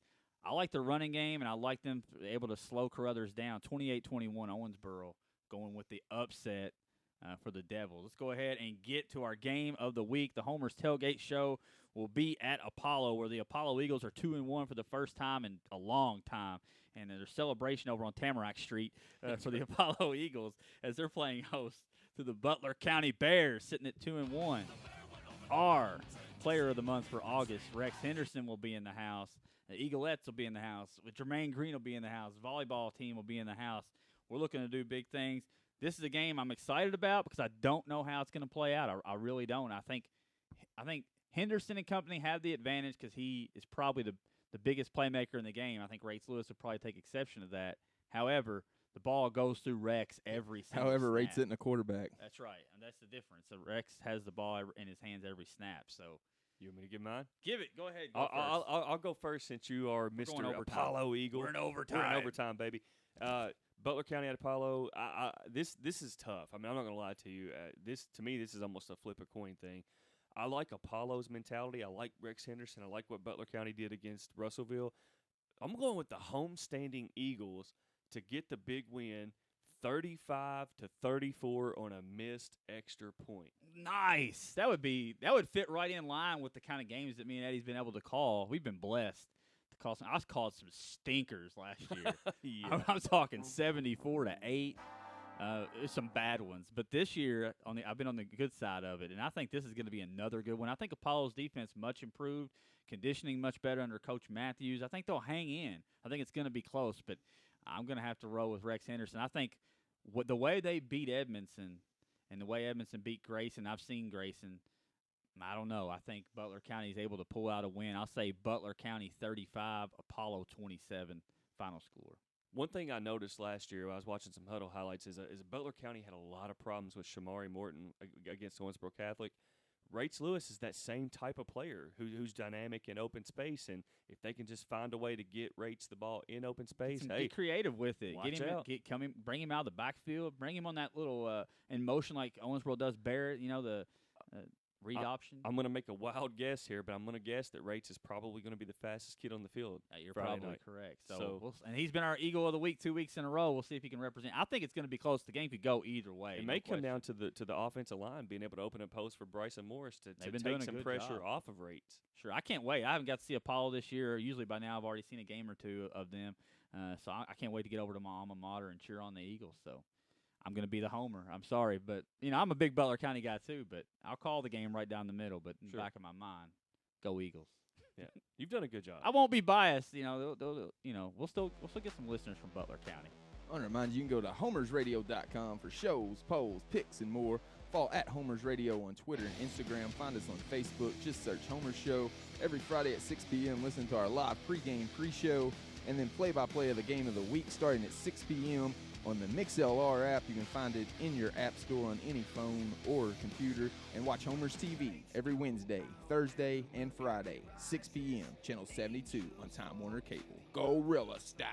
I like the running game, and I like them able to slow Carruthers down. 28-21 Owensboro going with the upset for the Devils. Let's go ahead and get to our game of the week. The Homer's Tailgate Show will be at Apollo, where the Apollo Eagles are 2-1 for the first time in a long time. And there's a celebration over on Tamarack Street for the Apollo Eagles as they're playing host to the Butler County Bears, sitting at 2-1. Our player of the month for August, Rex Henderson, will be in the house. The Eaglettes will be in the house. Jermaine Green will be in the house. Volleyball team will be in the house. We're looking to do big things. This is a game I'm excited about because I don't know how it's going to play out. I really don't. I think Henderson and company have the advantage because he is probably the biggest playmaker in the game. I think Rates Lewis would probably take exception to that. However, the ball goes through Rex every single snap. Rates isn't a quarterback. That's right, and that's the difference. So Rex has the ball in his hands every snap. So You want me to give mine? give it. Go ahead. Go I'll go first since you are Mr. going overtime. Apollo Eagle. We're in overtime. We're in overtime, baby. Butler County at Apollo. This is tough. I mean, I'm not going to lie to you. To me, this is almost a flip a coin thing. I like Apollo's mentality. I like Rex Henderson. I like what Butler County did against Russellville. I'm going with the homestanding Eagles to get the big win, 35-34 on a missed extra point. Nice. That would fit right in line with the kind of games that me and Eddie's been able to call. We've been blessed to call some. I called some stinkers last year. Yeah. I'm talking 74-8. There's some bad ones, but this year I've been on the good side of it, and I think this is going to be another good one. I think Apollo's defense much improved, conditioning much better under Coach Matthews. I think they'll hang in. I think it's going to be close, but I'm going to have to roll with Rex Henderson. I think the way they beat Edmondson and the way Edmondson beat Grayson, I've seen Grayson. I don't know. I think Butler County is able to pull out a win. I'll say Butler County 35, Apollo 27 final score. One thing I noticed last year when I was watching some huddle highlights is Butler County had a lot of problems with Shamari Morton against Owensboro Catholic. Rates Lewis is that same type of player who's dynamic in open space, and if they can just find a way to get Rates the ball in open space, get creative with it. Watch Get him, out. Bring him out of the backfield. Bring him on that little in motion like Owensboro does Barrett. The read option. I'm going to make a wild guess here, but I'm going to guess that Rates is probably going to be the fastest kid on the field. You're Friday probably night. correct. And he's been our Eagle of the Week 2 weeks in a row. We'll see if he can represent. I think it's going to be close. The game could go either way. It may come down to the offensive line being able to open up posts for Bryson Morris to take some pressure off of Rates. Sure, I can't wait. I haven't got to see Apollo this year. Usually by now I've already seen a game or two of them. So I can't wait to get over to my alma mater and cheer on the Eagles. So I'm going to be the homer. I'm sorry, but I'm a big Butler County guy too. But I'll call the game right down the middle. But in the back of my mind, go Eagles. Yeah, you've done a good job. I won't be biased. We'll still get some listeners from Butler County. I want to remind you can go to homersradio.com for shows, polls, picks, and more. Follow at Homers Radio on Twitter and Instagram. Find us on Facebook. Just search Homers Show. Every Friday at 6 p.m. Listen to our live pregame, pre-show, and then play-by-play of the game of the week starting at 6 p.m. on the MixLR app. You can find it in your app store on any phone or computer. And watch Homers TV every Wednesday, Thursday, and Friday, 6 p.m., Channel 72 on Time Warner Cable. Gorilla style.